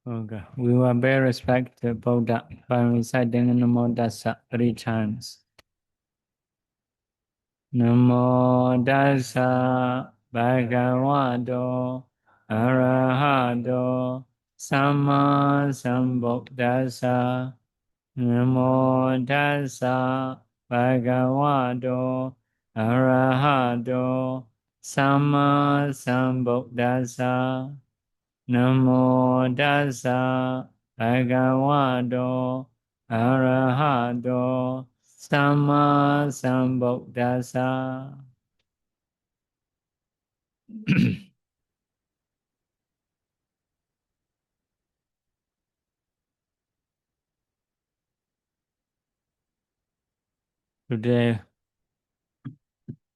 Okay. We will bear respect to Buddha by reciting Namo Tassa 3 times. Namo Tassa Bhagavato Arahato Samma Sambuddhassa. Namo Tassa Bhagavato Arahato Samma Sambuddhassa. Namo Tassa Bhagavato Arahato Samma Sambuddhassa. Today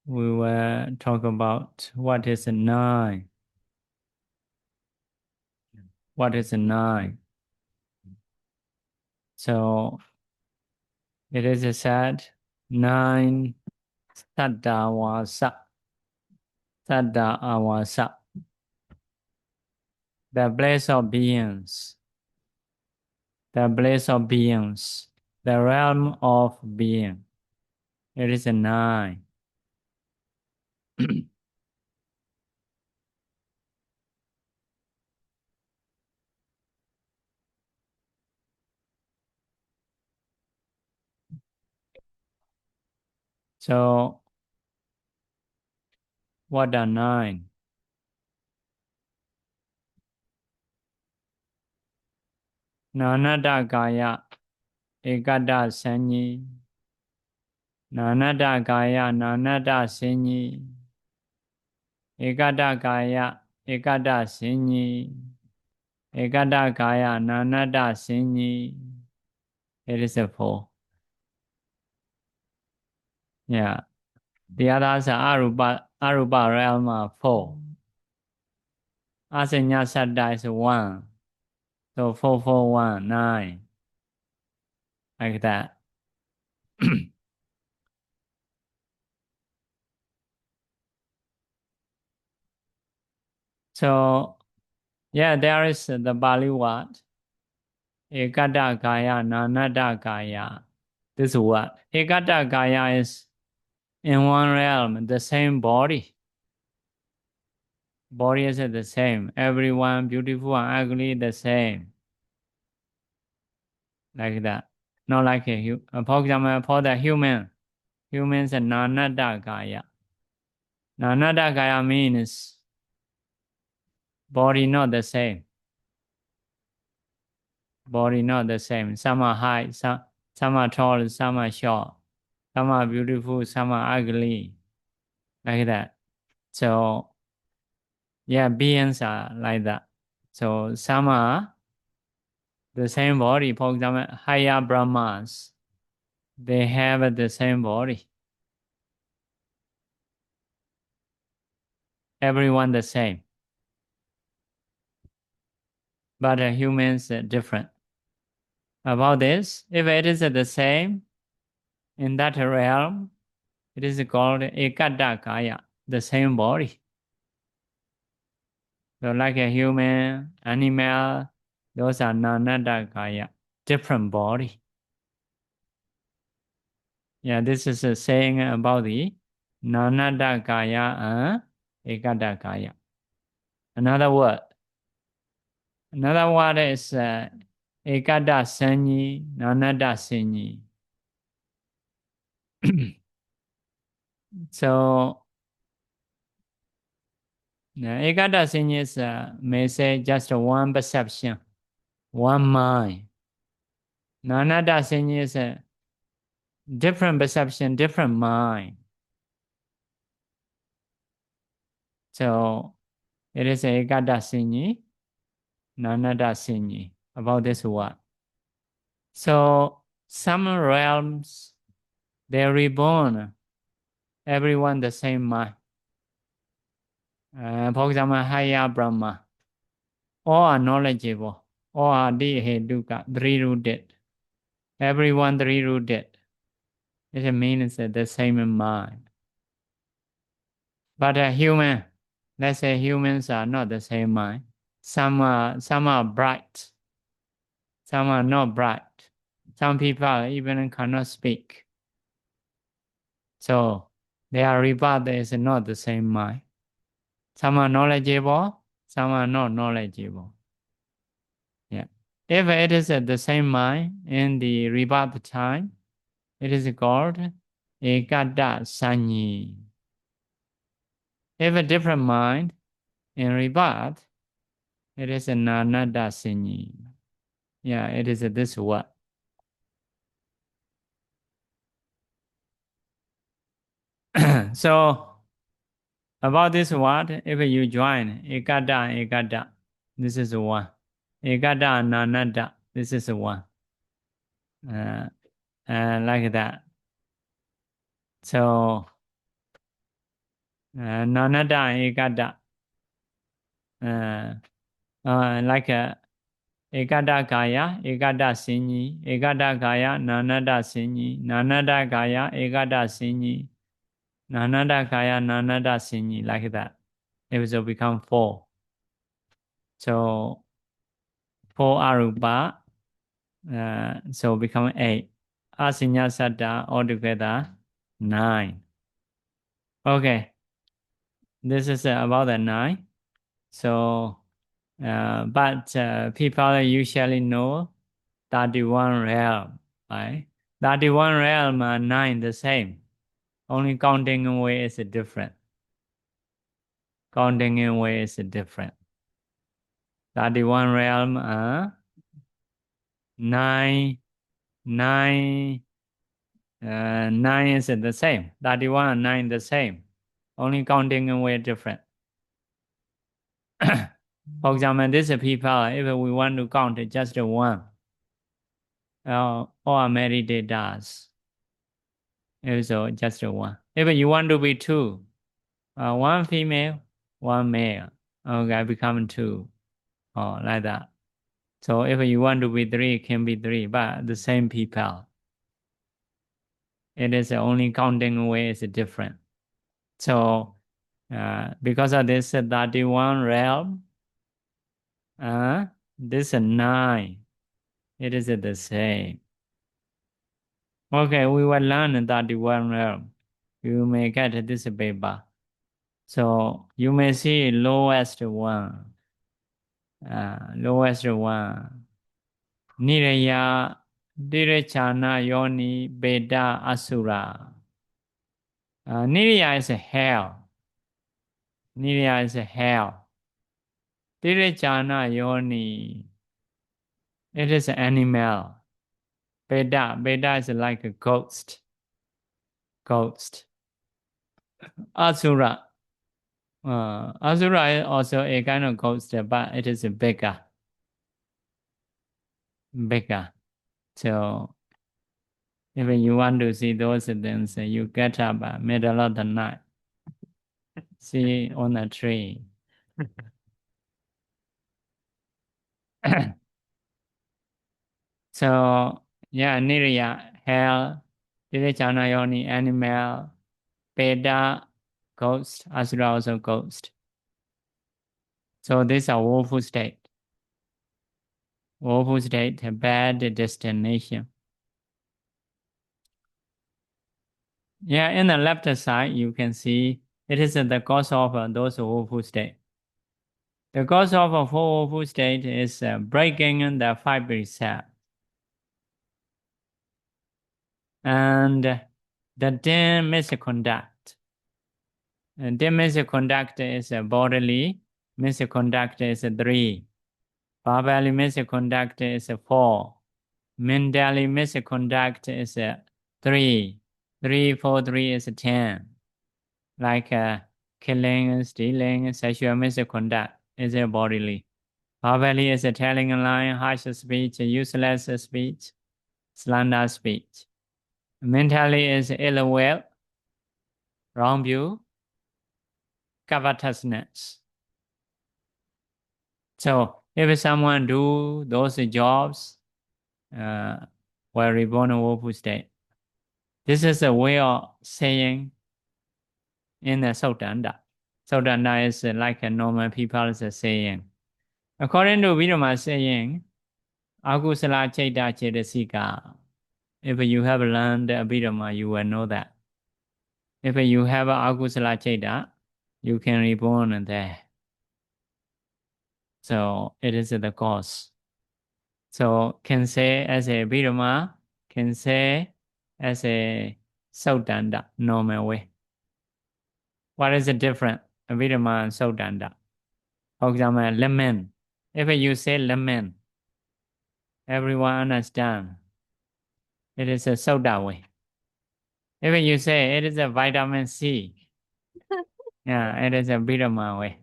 we will talk about what is a nine. What is a nine? So it is said 9 Saddhavasa. Saddhavasa. The place of beings. The place of beings. The realm of being. It is a 9. So what are 9? Nanada Gaya Ekada Sanyi. Nanada Gaya Nanada Sanyi. Ekada Gaya Ekada Sanyi. Ekada Gaya Nanada Sanyi. It is a 4. Yeah. The others are Arupa realm are 4. Asanya Saddha is 1. So 4, 4, 1, 9. Like that. So yeah, there is the Bali word. Ekada Gaya Nanada Gaya. This word. Ekada Gaya is in one realm, the same body. Body is the same. Everyone beautiful and ugly the same. Like that. Not like for example, for the humans are Nanada Gaya. Nanada Gaya means body not the same. Body not the same. Some are high, some are tall, some are short. Some are beautiful, some are ugly. Like that. So yeah, beings are like that. So some are the same body. For example, higher Brahmas, they have the same body. Everyone the same. But humans are different. About this, if it is the same in that realm, it is called Ekada Kaya, the same body. So like a human, animal, those are Nanada Kaya, different body. Yeah, this is a saying about the Nanada Kaya and Ekada Kaya. Another word is Ekada Sanyi, Nanada Sanyi. So, Ekada Sanyi is, may say, just one perception, one mind. Nanada Sanyi is a different perception, different mind. So, it is Ekada Sanyi, Nanada Sanyi, about this word. So, some realms, they're reborn, everyone the same mind. For example, higher Brahma, all are knowledgeable, all are Diheduka, three-rooted. Everyone three-rooted. It means the same mind. But a human, let's say humans are not the same mind. Some are bright, Some are not bright. Some people even cannot speak. So their rebirth is not the same mind. Some are knowledgeable, some are not knowledgeable. Yeah. If it is the same mind in the rebirth time, it is called Ekada Sanyi. If a different mind in rebirth, it is a Nanada Sanyi. Yeah, it is this word. So about this word, if you join Ekada, this is one. Ekada Nanada, this is one. Like that. So Nanada Ekada, like Ekada Gaya, Ekada Sinyi, Ekada Gaya, Nanada Sinyi, Nanada Gaya, Ekada Sinyi, Nanada Gaya, Nanada Sinyi, like that. It will become 4. So 4 Arupa, so become 8. Asinya Saddha altogether 9. Okay, this is about the 9. So, but people usually know 31 realm, right? 31 realm are 9 the same. Only counting away is different. Counting away is different. 31 realm are 9, 9, 9 is the same. 31 and 9 the same. Only counting away different. For example, this people, if we want to count just 1, or meditators, so just 1. If you want to be 2, 1 female, 1 male, okay, become 2, like that. So if you want to be 3, it can be 3, but the same people. It is only counting away is different. So because of this 31 realm, this 9, it is the same. Okay, we will learn 31 realm. You may get this paper. So you may see lowest one. Lowest one. Niraya, Direchana, Yoni, Beda, Asura. Niraya is hell. Niraya is hell. Direchana, Yoni. It is an animal. Beda is like a ghost. Ghost. Asura. Asura is also a kind of ghost, but it is bigger. Bigger. So if you want to see those things, you get up middle of the night. See on a tree. So yeah, Nirya, hell, Direchana Yoni, animal, Beda, ghost, Asura also ghost. So these are woeful state. Woeful state, bad destination. Yeah, in the left side, you can see it is the cause of those woeful state. The cause of a woeful state is breaking the 5 precepts. And the dim misconduct. And dim misconduct is bodily misconduct is 3. Verbally misconduct is 4. Mentally misconduct is 3. 3, 4, 3 is 10. Like killing, stealing, sexual misconduct is bodily. Verbally is telling a lie, harsh speech, useless speech, slander speech. Mentally is ill will, wrong view, covetousness. So if someone do those jobs, were reborn in woeful state. This is a way of saying in the Sotanda. Sotanda is like a normal people is saying. According to Vidama saying, Agusala Chaita Chetasika. If you have learned Abhidhamma, you will know that. If you have Agusala Chaita, you can reborn there. So it is the cause. So can say as a Abhidhamma, can say as a Sautanda, normal way. What is the difference? Abhidhamma and Sautanda. For example, lemon. If you say lemon, everyone understand. It is a soda way. If you say it is a vitamin C, yeah, it is a Abhidhamma way.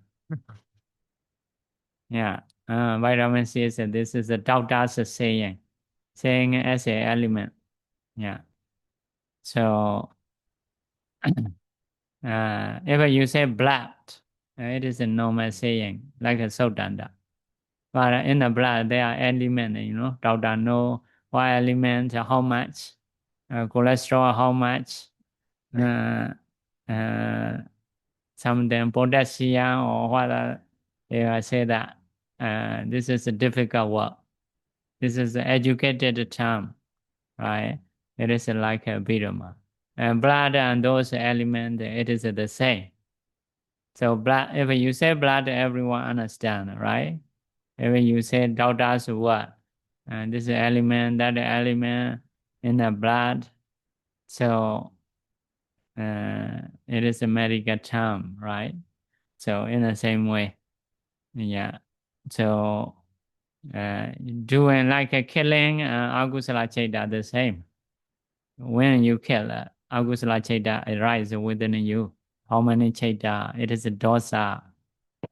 Yeah, vitamin C is this is a doctor's saying as an element. Yeah. So if you say blood, it is a normal saying, like a sodanda. But in the blood, there are elements, doctor know what element, how much, cholesterol, how much, something potassium or what they say that this is a difficult work. This is an educated term, right? It is like a Abhidhamma. And blood and those elements, it is the same. So blood, if you say blood, everyone understand, right? If you say doctor's word, and this element, that element in the blood, so it is a medical term, right? So in the same way, yeah. So doing like a killing, agusala chaita the same. When you kill, agusala chaita arises within you. How many chaita? It is a dosa.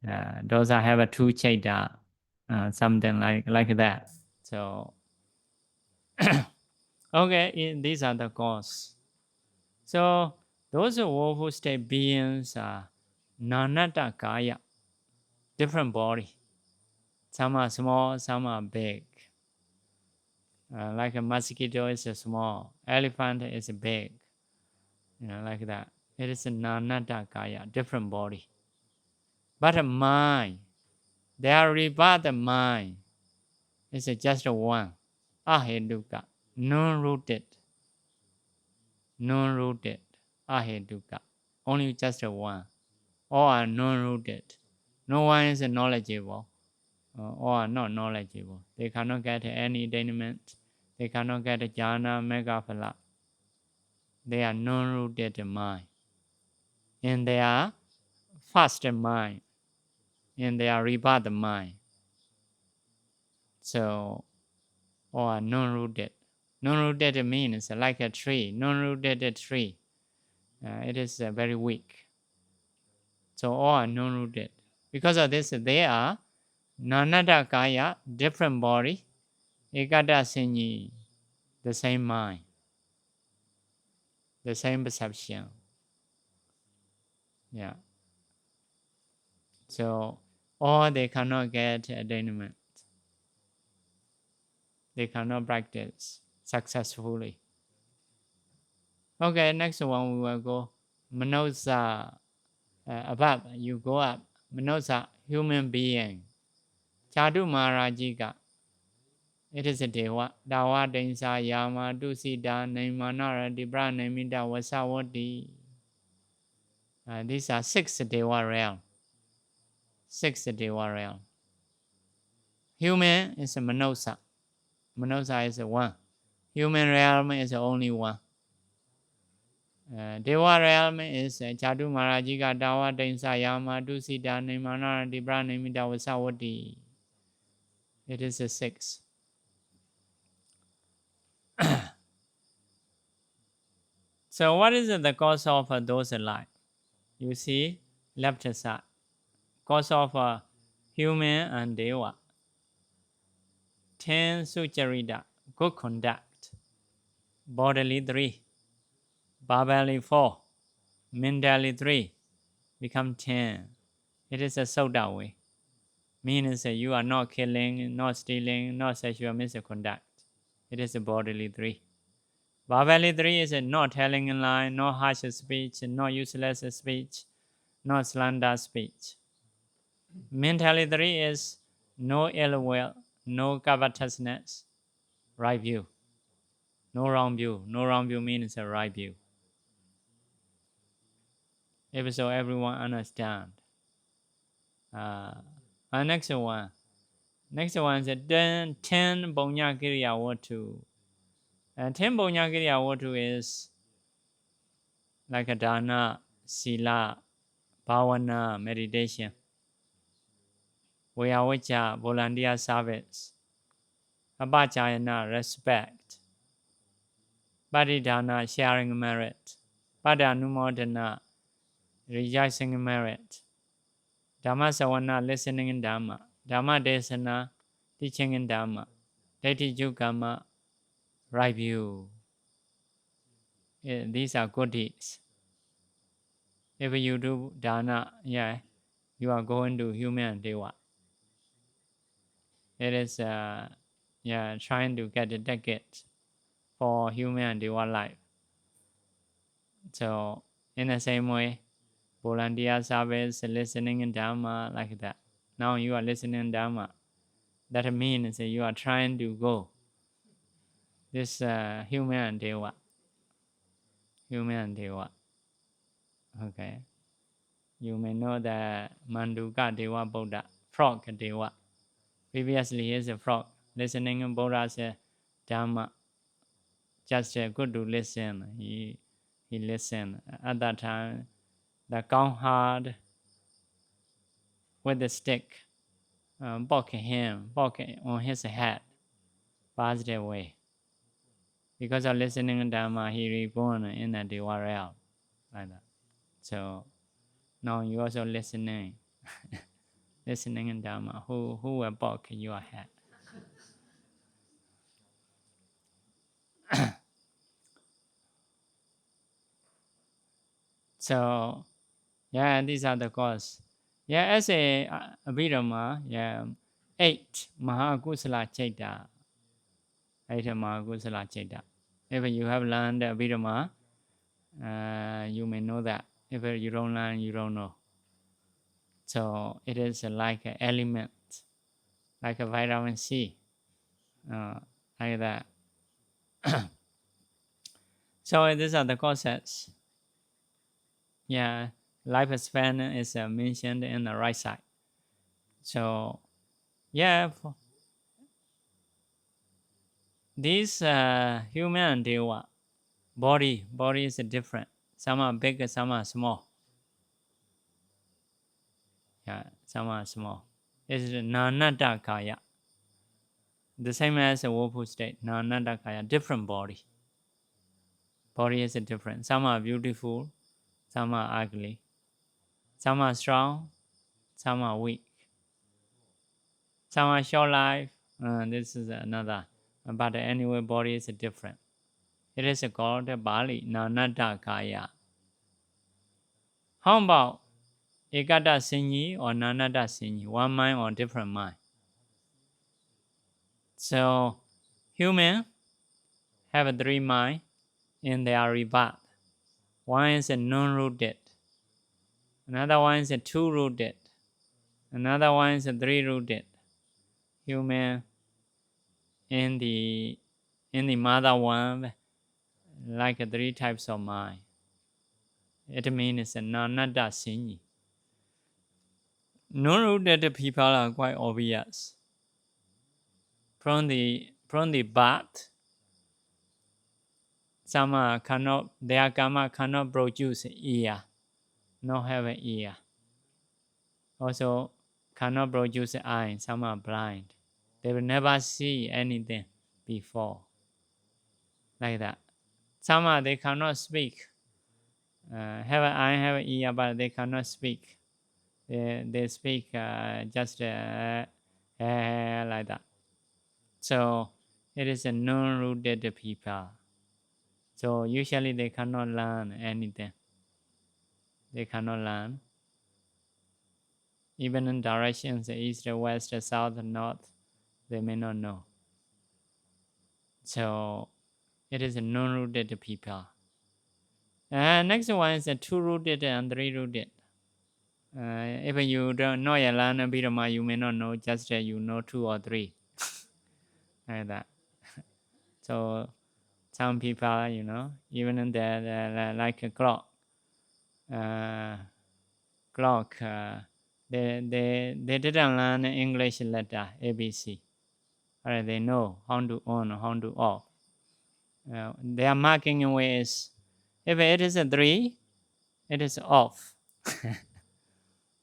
Dosa have a two chaita, something like that. So okay, these are the cause. So those woeful state beings are nanata kaya, different body. Some are small, some are big. Like a mosquito is small, elephant is big. Like that. It is a nanata kaya, different body. But a mind, they are rebut the mind. It's just one. Aheduka, non-rooted. Non-rooted. Aheduka. Only just one. All are non-rooted. No one is knowledgeable. All are not knowledgeable. They cannot get any attainment. They cannot get jhana, megaphala. They are non-rooted mind. And they are fast mind. And they are rebirth mind. So, all are non-rooted. Non-rooted means like a tree. Non-rooted tree. It is very weak. So all are non-rooted. Because of this, they are nanata kaya, different body, ekata sinyi, the same mind, the same perception. Yeah. So all they cannot get attainment. They cannot practice successfully. Okay, next one we will go. Manosa, above, you go up. Manosa, human being. Chadu Maharajika. It is a Dewa. Dawa Densa Yama Dusida Naimanara Dibra Naimida Wasawati. These are 6 Dewa realm. 6 Dewa realm. Human is a Manosa. Manosa is a 1. Human realm is only 1. Dewa realm is Chadu Marajika Dawa Densa Yama Dusida Naimanara Dibra Naimida Wasawati. It is a 6. So what is the cause of those life? You see, left side. Cause of human and Deva. 10 Sucharita, good conduct. Bodily 3. Verbally 4. Mentally 3. Become 10. It is a soda way. Means you are not killing, not stealing, not sexual misconduct. It is a bodily 3. Verbally 3 is not telling a lie, no harsh speech, no useless speech, no slander speech. Mentally 3 is no ill will, no covetousness, right view. No wrong view. No wrong view means a right view. If so, everyone understand. Next one. Next one is 10 Punya Kiriya Watu. 10 Punya Kiriya Watu is like a dana, sila, bhavana, meditation. Vyavicha, volunteer service. Abhachayana, respect. Paridhana, sharing merit. Padanumodana, rejoicing merit. Dhamma sawana, listening in Dhamma. Dhamma desana, teaching in Dhamma. Daithi Jukama, right view. These are good deeds. If you do dana, yeah, you are going to human deva. It is trying to get a ticket for human deva life. So in the same way, volunteer service, listening in Dhamma, like that. Now you are listening in Dhamma. That means you are trying to go this human deva. Human deva. Okay. You may know that Manduka Deva Buddha, frog Deva. Previously he is a frog. Listening in Buddha's Dhamma. Just good to listen. He listened. At that time, the cowherd with the stick poke on his head, passed away. Because of listening in Dhamma, he reborn in the Deva realm, like that. So now you also listening, listening in Dhamma. Who will poke your head? So yeah, these are the cause. Yeah, as a Abhidhamma, yeah, 8 Mahakusala Chaita. 8 Mahakusala Chaita. If you have learned Abhidhamma, you may know that. If you don't learn, you don't know. So it is like an element, like a vitamin C, like that. So these are the causes. Yeah, lifespan is mentioned in the right side. So yeah, this human deva body is different. Some are big, some are small. Yeah, some are small. It's nanata kaya. The same as a woeful state, nanata kaya, different body. Body is different. Some are beautiful, some are ugly. Some are strong, some are weak. Some are short life. This is another. But anyway, body is different. It is called Bali Nanata Kaya. How about Ekata Sinyi or Nanata Sinyi? One mind or different mind? So, human have 3 mind in their rebirth. One is non-rooted. Another one is 2-rooted. Another one is 3-rooted. Human in the mother one, like 3 types of mind. It means nanata sinyi. Non-rooted people are quite obvious. From the birth, some their karma cannot produce ear, not have an ear. Also, cannot produce eye. Some are blind. They will never see anything before. Like that. Some they cannot speak. Have an eye, have an ear, but they cannot speak. They speak just like that. So it is a non-rooted people. So usually they cannot learn anything. They cannot learn. Even in directions, east, west, south, north, they may not know. So it is a non-rooted people. Next one is a 2-rooted and 3-rooted. If you don't know Abhidhamma, you may not know, just you know 2 or 3. like that. So some people, you know, even like a clock, uh, they didn't learn English letter ABC. Alright, they know how to on, how to off. Their marking way is, if it is a 3, it is off.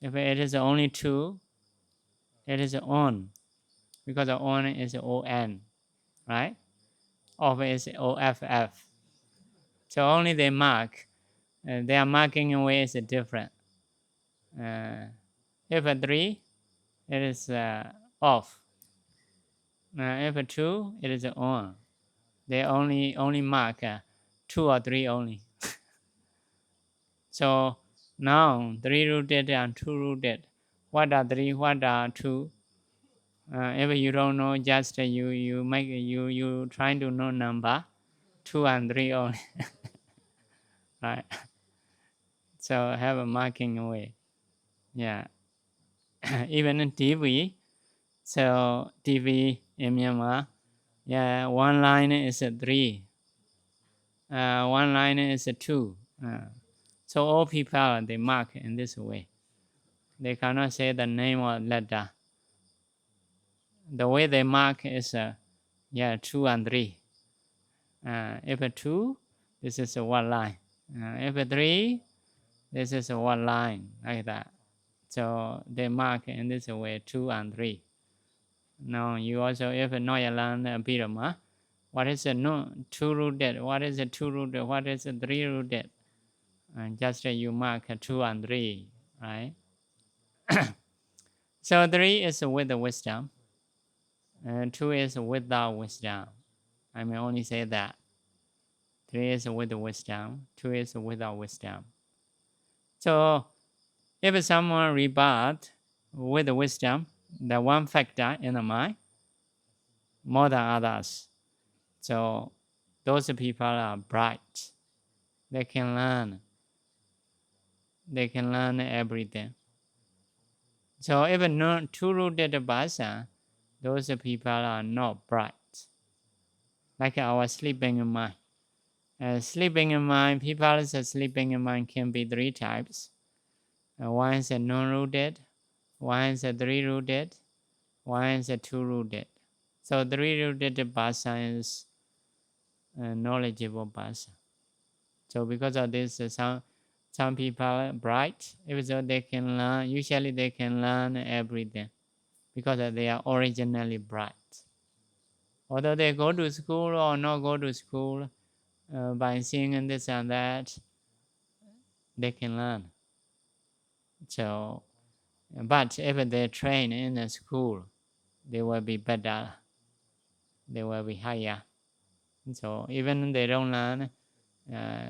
If it is only 2, it is on, because the on is ON, right? Off is OFF. So only they mark. Their marking way is different. If a 3, it is off. If a 2, it is on. They only mark 2 or 3 only. So now 3 rooted and 2 rooted. What are 3? What are 2? If you don't know, just you trying to know number 2 and 3 only, right? So have a marking way. Yeah. Even in TV. So TV in Myanmar, yeah, one line is a 3, one line is a 2. So all people they mark in this way. They cannot say the name or letter. The way they mark is 2 and 3. If a 2, this is a one line. If a 3, this is a one line, like that. So they mark in this way 2 and 3. Now you also, if not you learn a bit of what is a 2 rooted, what is a 2 rooted, what is a 3 rooted, and just you mark 2 and 3, right? So 3 is with the wisdom, and 2 is without wisdom. I may only say that. 3 is with the wisdom, 2 is without wisdom. So if someone rebut with the wisdom, the one factor in the mind, more than others, so those people are bright. They can learn. They can learn everything. So if a 2 rooted person, those people are not bright. Like our sleeping mind. Sleeping in mind, people's sleeping in mind can be 3 types. One is a non-rooted, one is a 3 rooted, one is a 2 rooted. So 3 rooted person is a knowledgeable person. So because of this, some people are bright, even though they can learn, usually they can learn everything because they are originally bright. Although they go to school or not go to school, by seeing this and that, they can learn. So, but if they train in a school, they will be better. They will be higher. So even they don't learn,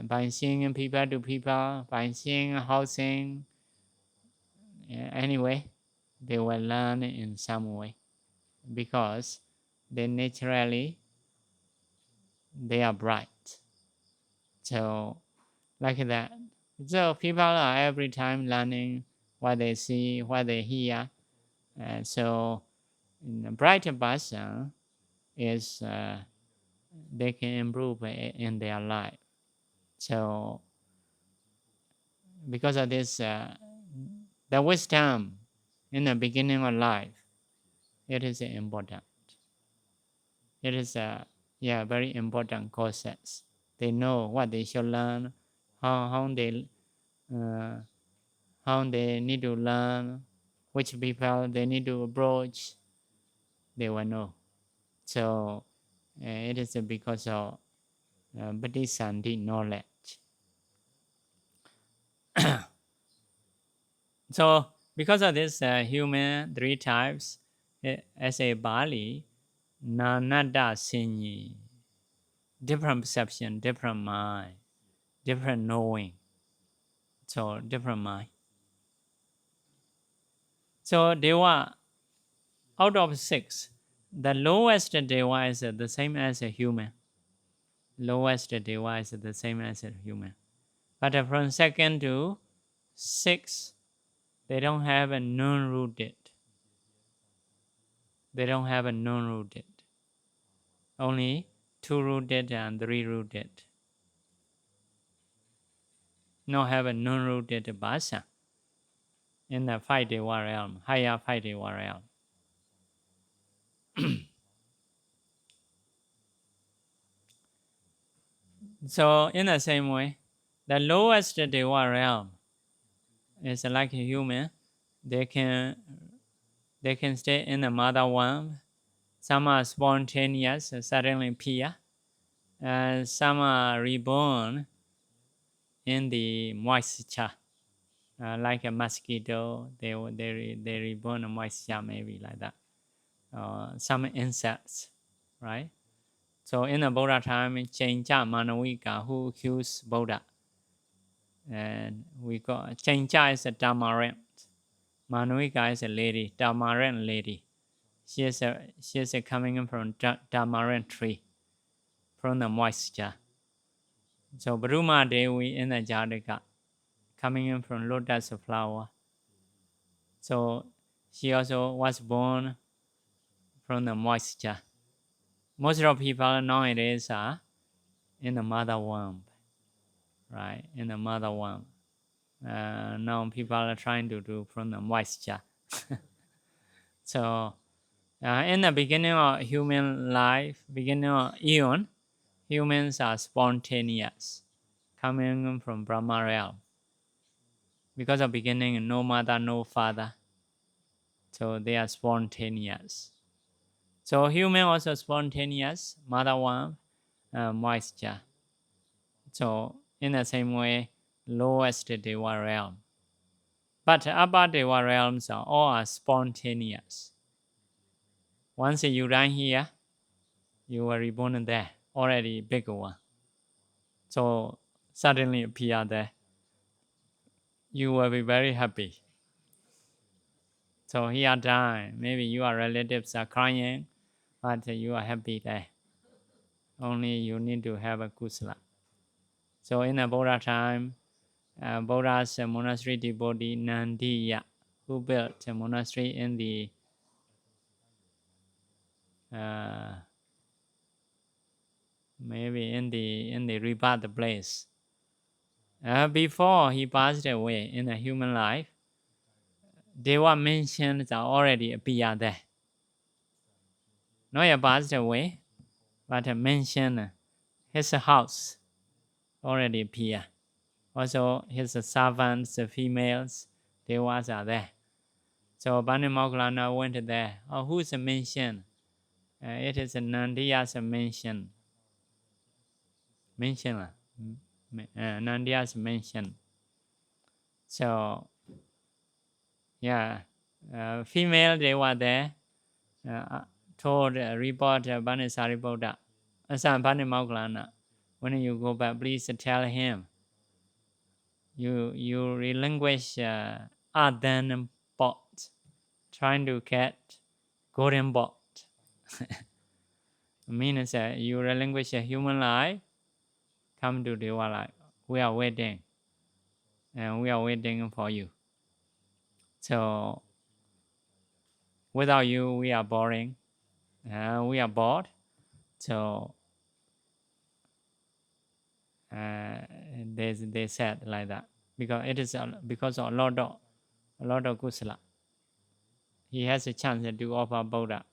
by seeing people to people, by seeing housing, anyway, they will learn in some way because they naturally they are bright. So like that. So people are every time learning what they see, what they hear. So a bright person is they can improve in their life. So because of this, the wisdom in the beginning of life, it is important. It is a very important concept. They know what they should learn, how they need to learn, which people they need to approach. They will know. So it is because of Bodhisanti knowledge. So because of this human 3 types, as a Bali, Nanada Sinyi, different perception, different mind, different knowing. So different mind. So Deva, out of 6, the lowest Deva is the same as a human. Lowest Deva is the same as a human. But from 2nd to 6, they don't have a non-rooted. They don't have a non-rooted. only 2-rooted and 3-rooted. Not have a non-rooted person in the 5-Deva realm, higher 5-Deva realm. So in the same way, the lowest Deva realm is like a human. They can stay in the mother womb. Some are spontaneous, suddenly appear, and some are reborn in the moisture, like a mosquito. They reborn in moisture, maybe like that. Some insects, right? So in the Buddha time, Chenja Manavika, who accused Buddha, and we got Chenja is a Dhammarant, Manavika is a lady, Dhammarant lady. She is coming from Dhammarant tree, from the moisture. So Brahma Devi in the Jataka, coming in from lotus flower. So she also was born from the moisture. Most of people nowadays are in the mother womb, right? In the mother womb. Now people are trying to do from the moisture. So in the beginning of human life, beginning of eon, humans are spontaneous, coming from Brahma realm. Because of beginning, no mother, no father. So they are spontaneous. So human also spontaneous, mother womb, moisture. So in the same way, lowest Deva realm. But upper Deva realms are all spontaneous. Once you die here, you were reborn there, already bigger one. So suddenly appear there. You will be very happy. So here die, maybe your relatives are crying, but you are happy there. Only you need to have a kusala. So in the Buddha time, Buddha's monastery devotee Nandiya, who built a monastery in the maybe in the rebirth place. Before he passed away in the human life, Deva mentions are already appear there. Not yet passed away, but mention his house already appear. Also his servants, females, Devas are there. So Bani Moggallana went there. Oh, who's mentioned? It is Nandiya's mention. Nandiya's mention. So, yeah, female they were there. Told report Bani Sariputta, Bani Moggallana. When you go back, please tell him. You relinquish Arden pot, trying to get golden pot. Means you relinquish a human life, come to Deva life. We are waiting, and we are waiting for you. So without you, we are boring. We are bored. So they said like that because it is because of a lot of kusala. He has a chance to offer Buddha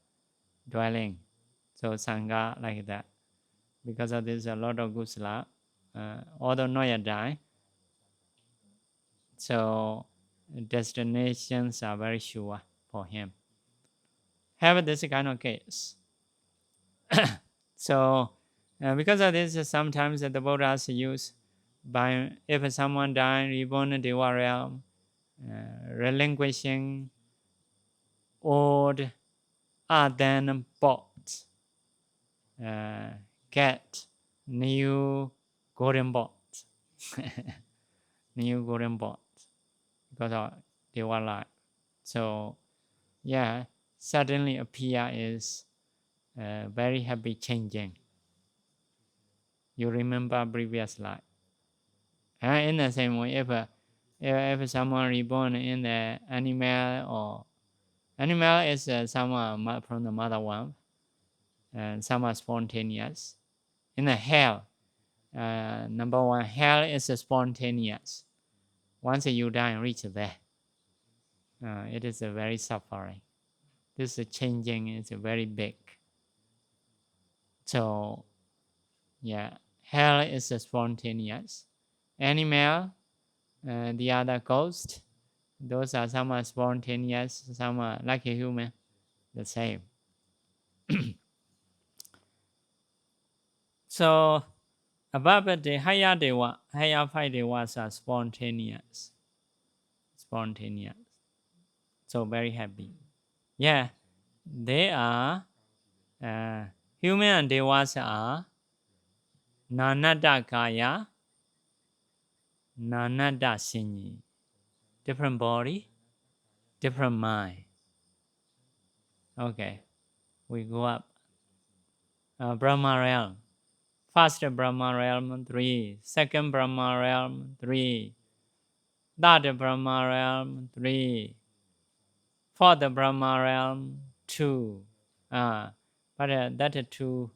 dwelling. So Sangha like that. Because of this, a lot of kusala, although not yet die. So destinations are very sure for him. Have this kind of case. So because of this, sometimes the Buddhas use by if someone died, reborn in Deva realm, relinquishing old Arden pot, get new golden pot. New golden pot because of Deva life. So yeah, suddenly appear is very happy changing. You remember previous life. In the same way, if someone reborn in the animal or animal is someone from the mother womb, and some are spontaneous. In the hell, number one, hell is spontaneous. Once you die and reach there, it is a very suffering. This changing is very big. So, yeah, hell is spontaneous. Animal, the other ghost, those are some are spontaneous, some are like a human, the same. So, above the higher deva, higher five devas are spontaneous. Spontaneous. So very happy. Yeah, they are human and devas are nanada kaya, nanada sinyi. Different body, different mind. Okay, we go up. Brahma realm. First Brahma realm 3, second Brahma realm 3, third Brahma realm 3, fourth Brahma realm 2. But that 2.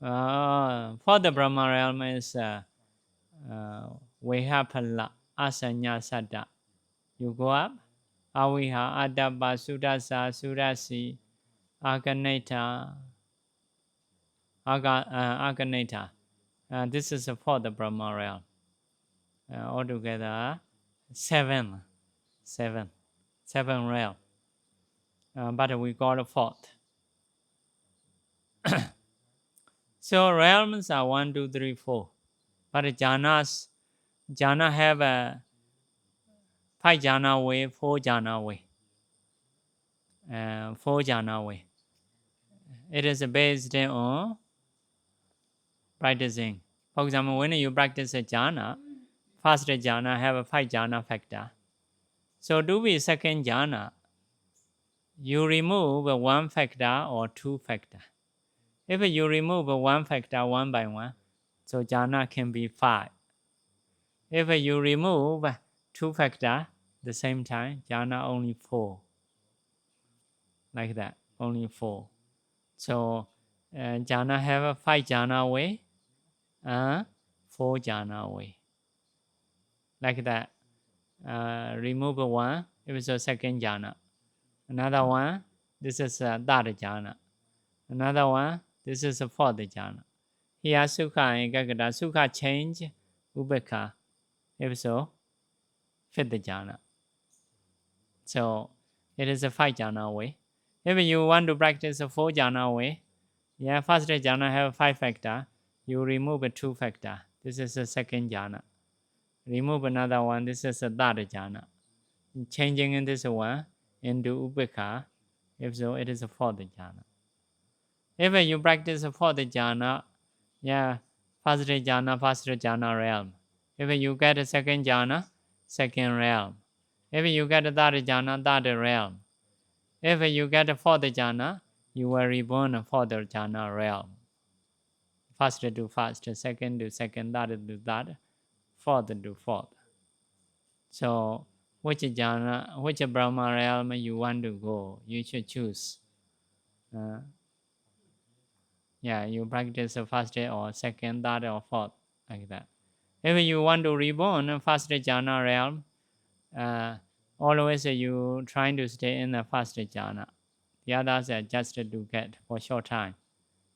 For the Brahma realm is Vehapala Asanya Sada. You go up. Aviha, Adabba, Sudasa, Sudasi, Aganeta, Aganeta. This is for the Brahma realm. Altogether, 7 realm. But we got a fourth. So realms are 1, 2, 3, 4. But jhana have a 5 jhana way, 4 jhana way. 4 jhana way. It is based on practicing. For example, when you practice a jhana, first jhana have a 5 jhana factor. So to be second jhana, you remove 1 factor or 2 factor. If you remove 1 factor 1 by 1, so jhana can be 5. If you remove 2 factor the same time, jhana only 4. Like that, only 4. So jhana have a 5 jhana way, 4 jhana way. Like that. Remove 1, it is a second jhana. Another one, this is a third jhana. Another one, this is a fourth jhana. Here sukha and ekagata. Sukha change, ubekha. If so, fifth jhana. So it is a 5 jhana way. If you want to practice a 4 jhana way, yeah, first jhana have 5 factor. You remove 2 factor. This is the second jhana. Remove another one. This is the third jhana. Changing in this one into ubekha. If so, it is a 4th jhana. If you practice a 4th jhana, yeah, first jhana realm. If you get a second jhana, second realm. If you get a third jhana, third realm. If you get a 4th jhana, you will reborn a 4th jhana realm. First to first, second to second, third to third, fourth to fourth. So, which jhana, which Brahma realm you want to go, you should choose. Yeah, you practice the first or second, third or fourth, like that. If you want to reborn first jhana realm, always you trying to stay in the first jhana. The others are just to get for short time.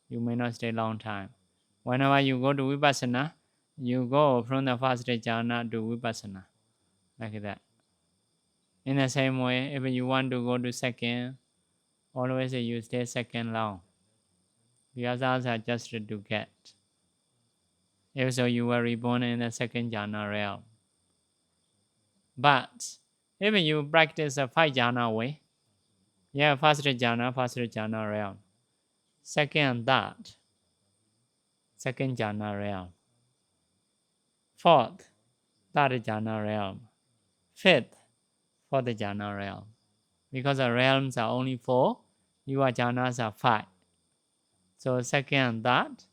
You may not stay long time. Whenever you go to vipassana, you go from the first jhana to vipassana, like that. In the same way, if you want to go to second, always you stay second long. The others are just to get. If so, you were reborn in the second jhana realm. But if you practice a 5 jhana way, yeah, first jhana realm. Second, that, second jhana realm. Fourth, third jhana realm. Fifth, fourth jhana realm. Because the realms are only 4, your jhanas are 5. So second, that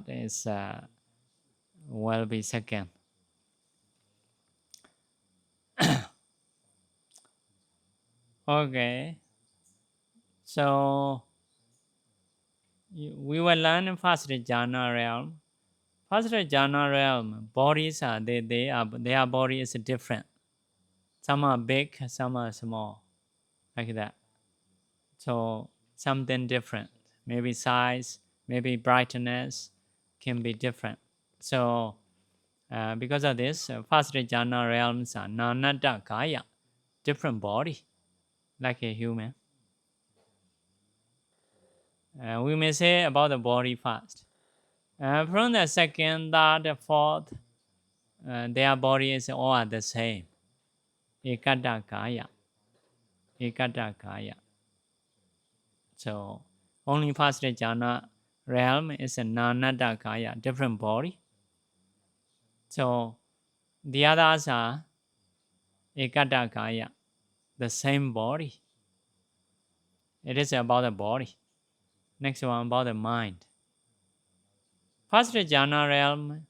is will be second. Okay. So we will learn first jhana realm. First jhana realm, bodies are their body is different. Some are big, some are small, like that. So something different, maybe size, maybe brightness can be different. So because of this, first jhana realms are nanada kaya, different body, like a human. We may say about the body first. From the second, third, fourth, their body is all the same. Ekada kaya. Ekada kaya. So only first jhana realm is a nanada kaya, different body. So the others are ekada kaya, the same body. It is about the body. Next one about the mind. First jhana realm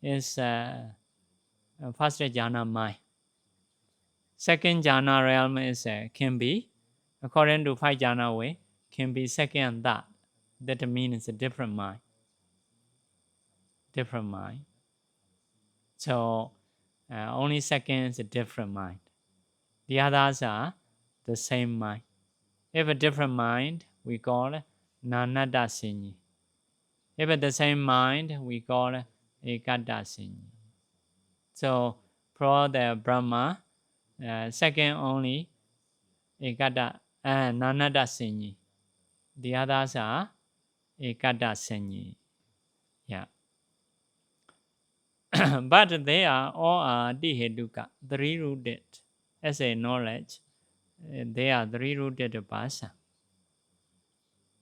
is first jhana mind. Second jhana realm is can be, according to five jhana way, can be second and third. That means a different mind. Different mind. So only second is a different mind. The others are the same mind. If a different mind, we call it nanada sinyi. If it's the same mind, we call it ekada sinyi. So for the Brahma, second only ekada nanada sinyi. The others are ekada sinyi. Yeah. But they are all diheduka, three-rooted. As a knowledge, they are three-rooted bhasa.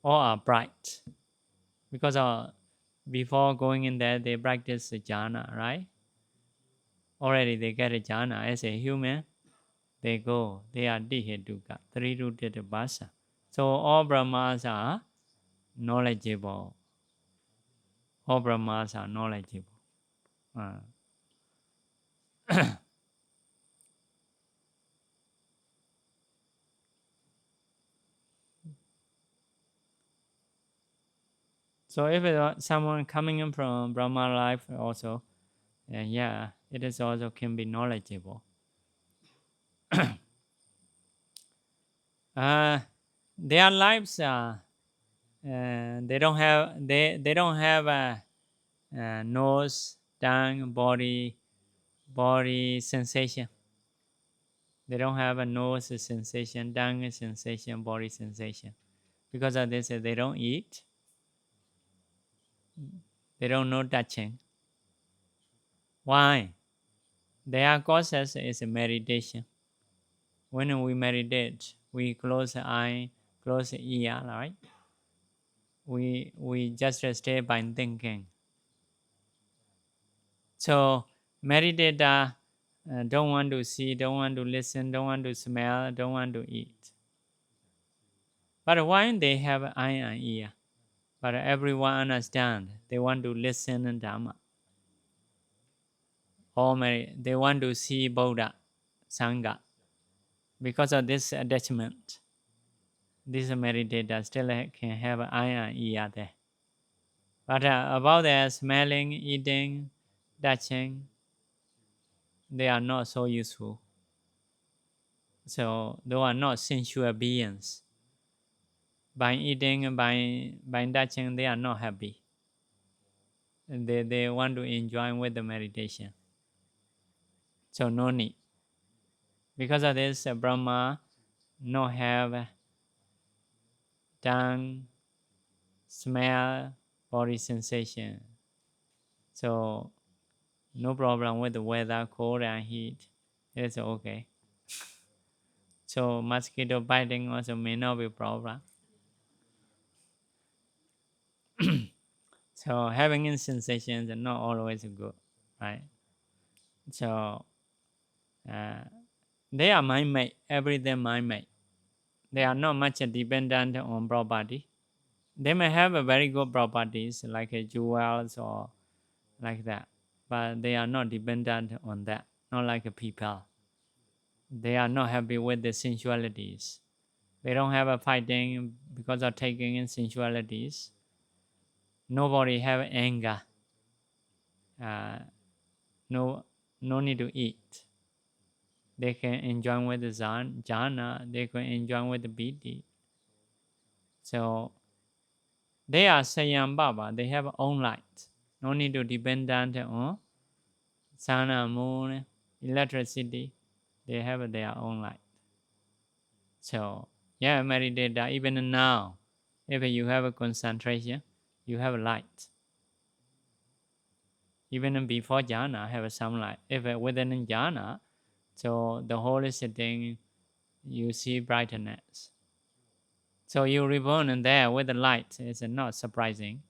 All are bright. Because before going in there, they practice jhana, right? Already they get a jhana. As a human, they go. They are diheduka, three-rooted bhasa. So all Brahmas are knowledgeable. All Brahmas are knowledgeable. So if someone coming in from Brahma life also, yeah, it is also can be knowledgeable. Their lives they don't have a nose, tongue, body sensation. They don't have a nose sensation, tongue sensation, body sensation. Because of this, they don't eat. They don't know touching. Why? Their causes is meditation. When we meditate, we close the eye, close the ear, right? We just stay by thinking. So meditator don't want to see, don't want to listen, don't want to smell, don't want to eat. But why they have eye and ear? But everyone understand. They want to listen and Dhamma. Or they want to see Buddha, Sangha. Because of this attachment, this meditator still can have eye and ear there. But about their smelling, eating, touching, they are not so useful. So they are not sensual beings. By eating and by touching, they are not happy. They want to enjoy with the meditation. So no need. Because of this, Brahma no have tongue, smell, body sensation. So no problem with the weather, cold and heat. It's okay. So mosquito biting also may not be a problem. So having in sensations are not always good, right? So they are mind-made, everything mind-made. They are not much dependent on property. They may have a very good properties like a jewels or like that, but they are not dependent on that, not like a people. They are not happy with the sensualities. They don't have a fighting because of taking in sensualities. Nobody have anger. No need to eat. They can enjoy with the jhana. They can enjoy with the piti. So they are Sayam Baba. They have own light. No need to depend on sun, moon, electricity. They have their own light. So yeah, meditator, even now, if you have a concentration, you have light. Even before jhana, have some light. If within jhana, so the whole sitting, you see brightness. So you reborn in there with the light. It's not surprising.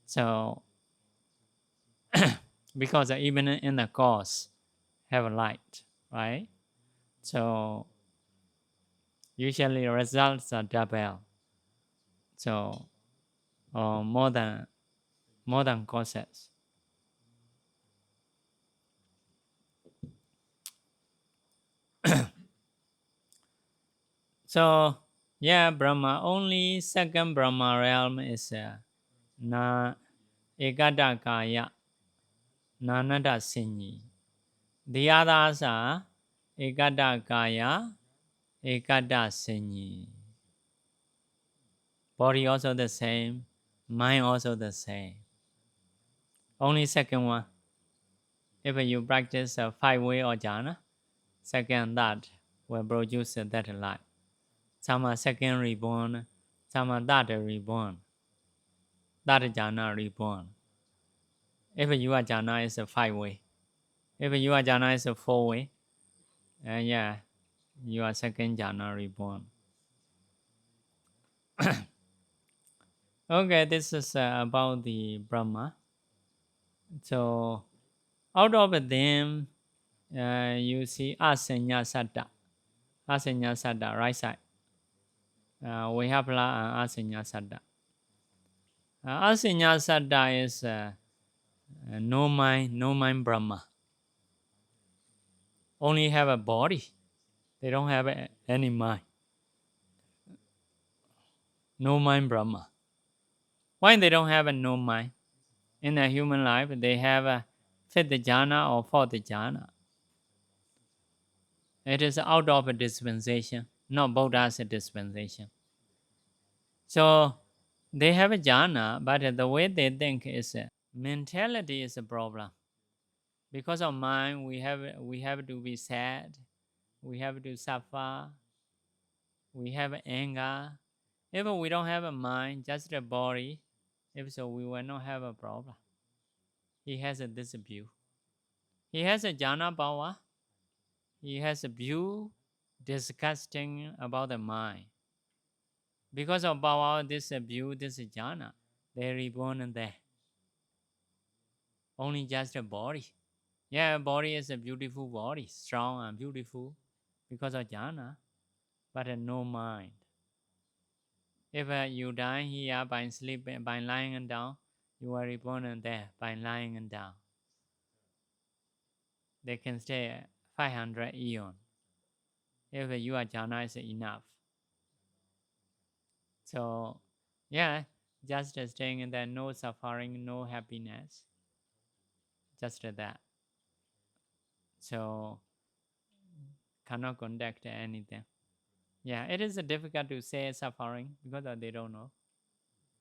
So because even in the course have a light, right? So usually results are double. So more than courses. So yeah, Brahma, only second Brahma realm is na ekada kaya, nanada sinyi. The others are ekada kaya, ekada sinyi. Body also the same, mind also the same. Only second one. If you practice a 5-way or jhana, second that will produce that light. Some are second reborn, some are that reborn. That jhana reborn. If your jhana is a 5-way, if your jhana is a 4-way, yeah, you are second jhana reborn. Okay, this is about the Brahma. So out of them, you see Asanya Satta. Asanya Satta, right side. We have Asanya Satta. Asanya Satta is no mind Brahma. Only have a body. They don't have any mind. No mind Brahma. Why they don't have a no mind? In the human life, they have a fifth jhana or fourth jhana. It is out of a dispensation, not Buddha's dispensation. So they have a jhana, but the way they think is mentality is a problem. Because of mind, we have to be sad, we have to suffer, we have anger. If we don't have a mind, just a body, if so, we will not have a problem. He has this view. He has a jhana power. He has a view disgusting about the mind. Because of power, this view, this jhana, they reborn in there. Only just a body. Yeah, body is a beautiful body, strong and beautiful because of jhana, but no mind. If you die here by sleeping, by lying down, you are reborn in there by lying down. They can stay 500 eon if your jhana is enough. So, yeah, just staying in there, no suffering, no happiness, just that. So, cannot conduct anything. Yeah, it is difficult to say suffering because they don't know.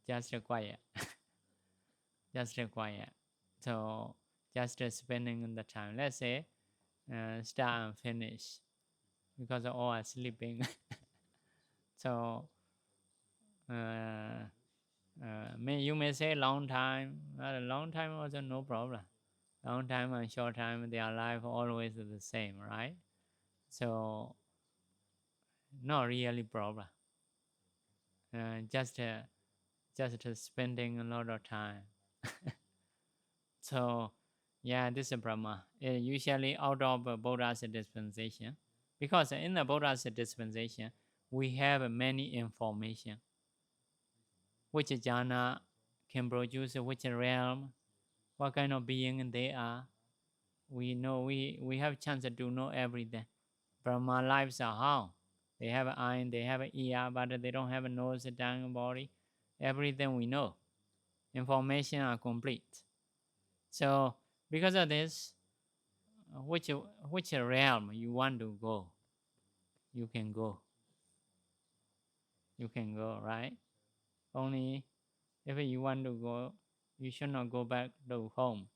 Just quiet. Just quiet. So, just spending the time. Let's say, start and finish because all are sleeping. So, you may say long time. A long time also no problem. Long time and short time, their life always the same, right? So, not really problem. Just spending a lot of time. So, yeah, this is Brahma. Usually out of Buddha's dispensation, because in the Buddha's dispensation, we have many information. Which jhana can produce which realm, what kind of being they are. We know we have chance to know everything. Brahma lives are how? They have an eye, they have an ear, but they don't have a nose, a tongue, body. Everything we know. Information are complete. So because of this, which realm you want to go, you can go. You can go, right? Only if you want to go, you should not go back to home.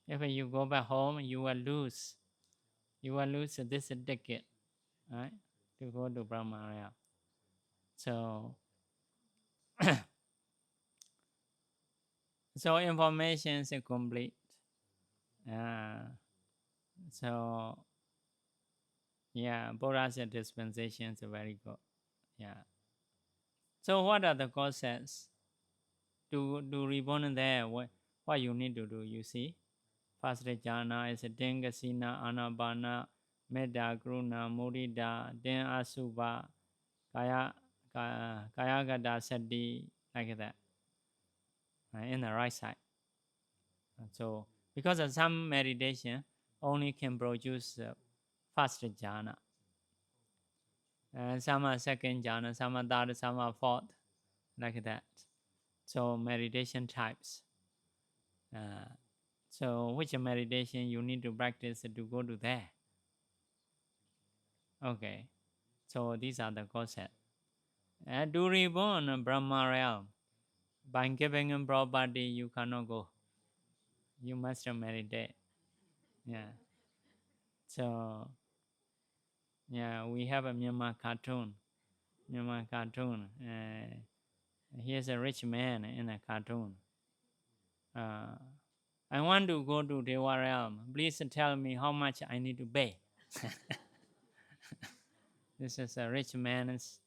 If you go back home, you will lose. You will lose this ticket, right? To go to Brahma realm. So, so information is complete. So, yeah, Buddha's dispensation is very good. Yeah. So, what are the causes to reborn there? What you need to do? You see, first jhana is Dinga Sina Anabana Metta Karuna Mudita Then Asubha Kayagata Sati, like that, in the right side. So because of some meditation only can produce first jhana, some are second jhana, some are third, some are fourth, like that. So meditation types. So which meditation you need to practice to go to there? Okay, so these are the concepts. To reborn Brahma realm, by giving him property, you cannot go. You must meditate. Yeah. So, yeah, we have a Myanmar cartoon. Myanmar cartoon. Here's a rich man in a cartoon. I want to go to Dewa realm. Please tell me how much I need to pay. This is a rich man's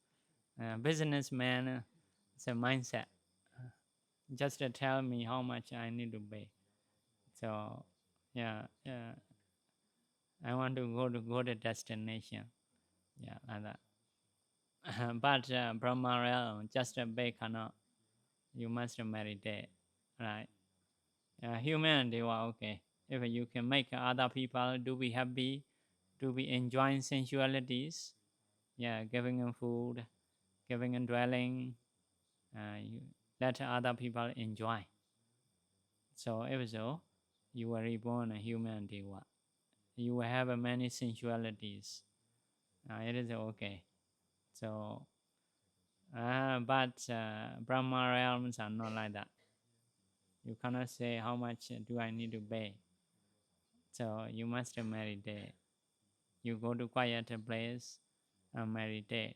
businessman. It's a mindset. Just tell me how much I need to pay. So, yeah, I want to go to destination. Yeah, like that. But Brahma realm, just pay cannot. You must meditate, right? Humanity, well, okay. If you can make other people to be happy, to be enjoying sensualities, yeah, giving them food, giving them dwelling, you let other people enjoy. So if so, you were reborn a human Deva. You will have many sensualities. It is okay. So, but Brahma realms are not like that. You cannot say how much do I need to pay. So you must meditate. You go to quiet place and meditate.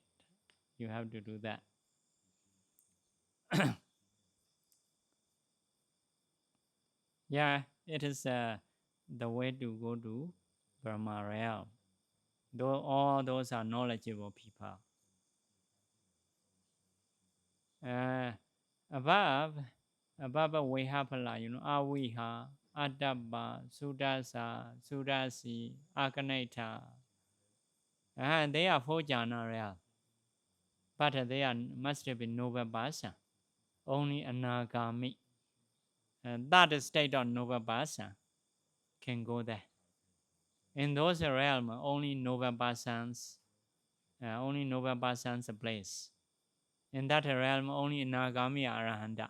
You have to do that. Yeah, it is the way to go to Brahma realm. Though all those are knowledgeable people. Above we have Aviha, Adabba, Sudasa, Sudasi, Akaneta. And they are four jhana realm. But they must be noble person. Only Anagami. That state of noble person can go there. In those realms, only noble persons place. In that realm, only Nagami Arahanta.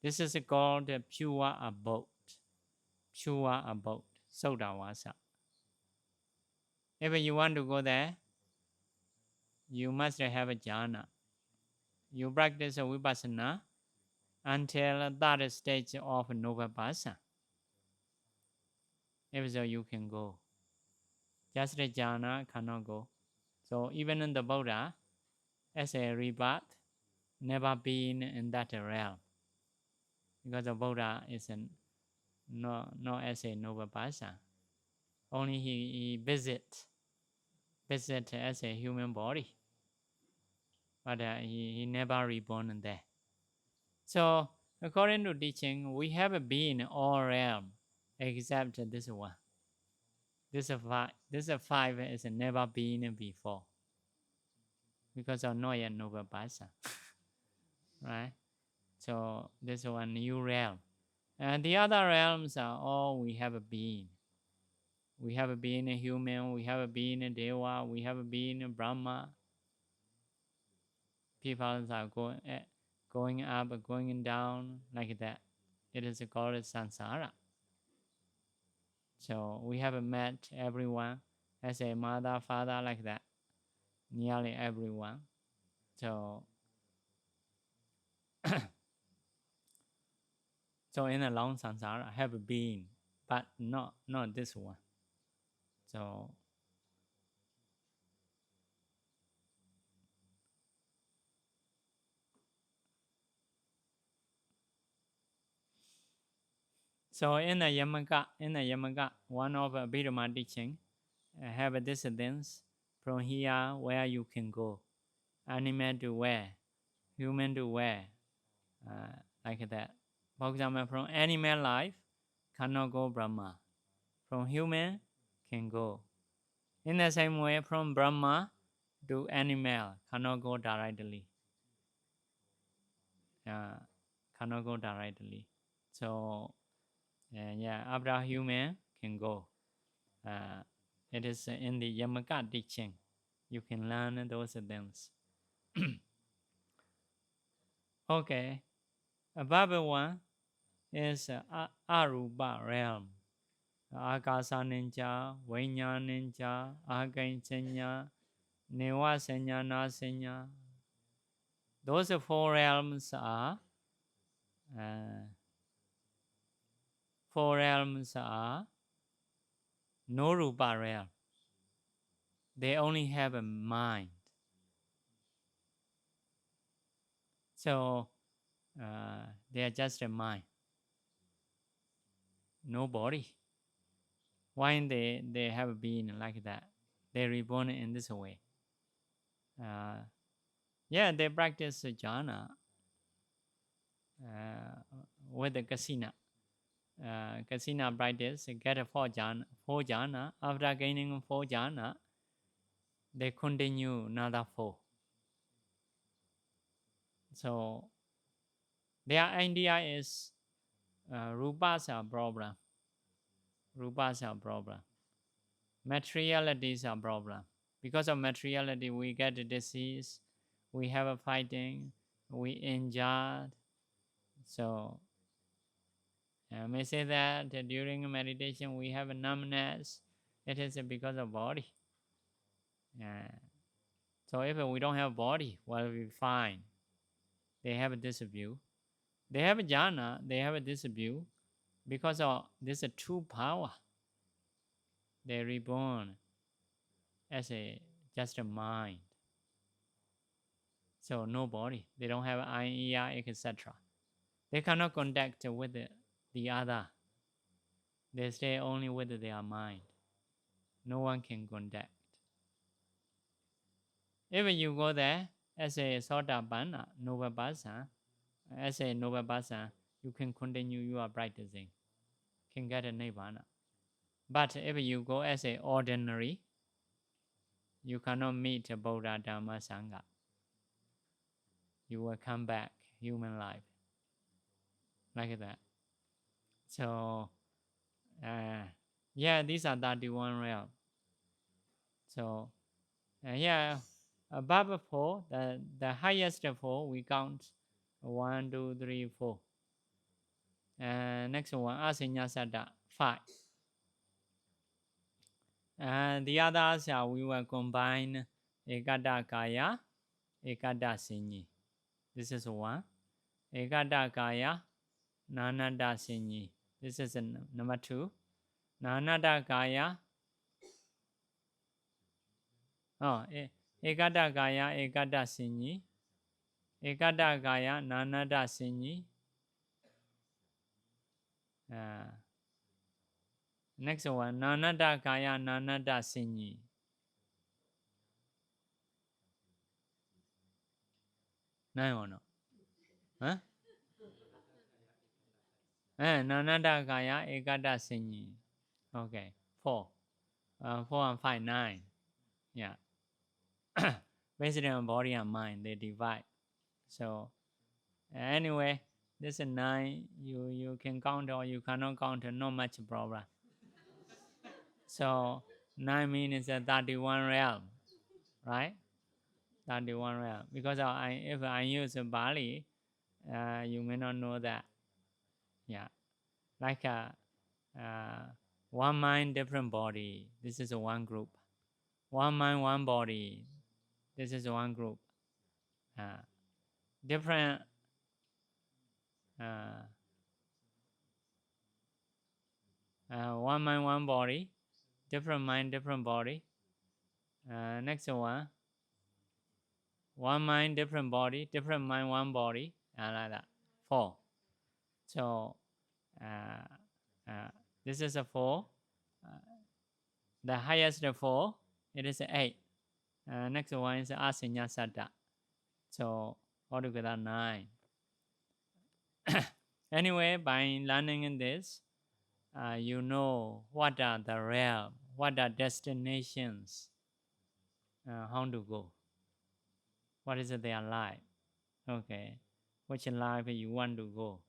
This is called pure abode. Pure abode. Sodawasa. If you want to go there, you must have a jhana. You practice vipassana until that stage of noble person. If so, you can go. Just a jhana cannot go. So even in the Buddha, as a rebirth, never been in that realm. Because the Buddha is not as a noble person. Only he visit as a human body. But he never reborn there. So according to teaching, we have been in all realm except this one. This five is never been before. Because of not yet noble person. Right? So this one new realm. And the other realms are all we have been. We have a being a human, we have a being a Deva, we have a being a Brahma. People are going up, going down, like that. It is called samsara. So we have met everyone as a mother, father, like that. Nearly everyone. So, so in a long samsara, have been, but not this one. So in the Yamaka, one of Abhidhamma teaching have a distance from here where you can go. Animal to where, human to where, like that. For example, from animal life cannot go Brahma. From human can go. In the same way, from Brahma to animal cannot go directly. Cannot go directly. So, yeah, after human can go. It is in the Yamaka teaching. You can learn those things. Okay. Above one is Arupa realm. Akasa ninja, Vanya ninja, Again senya, Neva senya, Na senya. Those four realms are no Rupa realm. They only have a mind. So they are just a mind. No body. Why they have been like that? They reborn in this way. Yeah, they practice jhana with the kasina. Kasina practice get a four jhana. After gaining four jhana, they continue another four. So their idea is rupas are problem. Rupas are problem. Materialities are problem. Because of materiality, we get a disease, we have a fighting, we injured. So I may say that during meditation we have a numbness. It is because of body. So if we don't have body, well, we fine. They have this view. They have a jhana. They have this view because of this true power. They reborn as just a mind. So no body. They don't have eye, ear, etc. They cannot contact with the other. They stay only with their mind. No one can contact. If you go there as a Sotapanna, noble person, as a noble person, you can continue your practicing, can get a Nibbana. But if you go as a ordinary, you cannot meet Buddha, Dhamma, Sangha. You will come back human life like that. So, yeah, these are 31 realms. So, yeah, above 4, the highest 4, we count 1, 2, 3, 4. Next one, Asinyasada, 5. And the others we will combine Ekada Kaya, Ekada Sinyi. This is 1. Ekada Kaya, Nanada Sinyi. This is number 2. Nanada Kaya. Ekada Kaya, Ekada Sinyi. Ekada Kaya, Nanada Sinyi. Next one, Nanada Kaya, Nanada Sinyi. Nine or no? Huh? Nanada Kaya, Ekada Sinyi. Okay, 4. 4 and 5, 9. Yeah. Based on body and mind, they divide. So anyway, this is 9. You can count or you cannot count, not much problem. So 9 means 31 realm, right? 31 realm. Because if I use Bali, you may not know that. Yeah, like one mind, different body. This is one group. One mind, one body. This is one group. Different. One mind, one body. Different mind, different body. Next one. One mind, different body. Different mind, one body. Like that. 4. So this is a 4. The highest 4, it is 8. Next one is Asinya Saddha. So altogether 9. Anyway, by learning in this, you know what are the realm, what are destinations, how to go, what is their life. Okay, which life you want to go.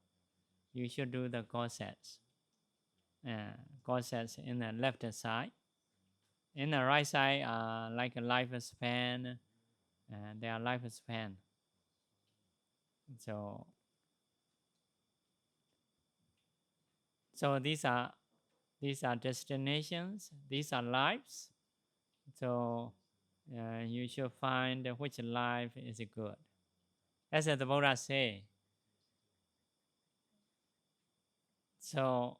You should do the courses. Courses in the left side. In the right side, like a lifespan, their lifespan. So these are destinations. These are lives. So you should find which life is good. As the Buddha say. So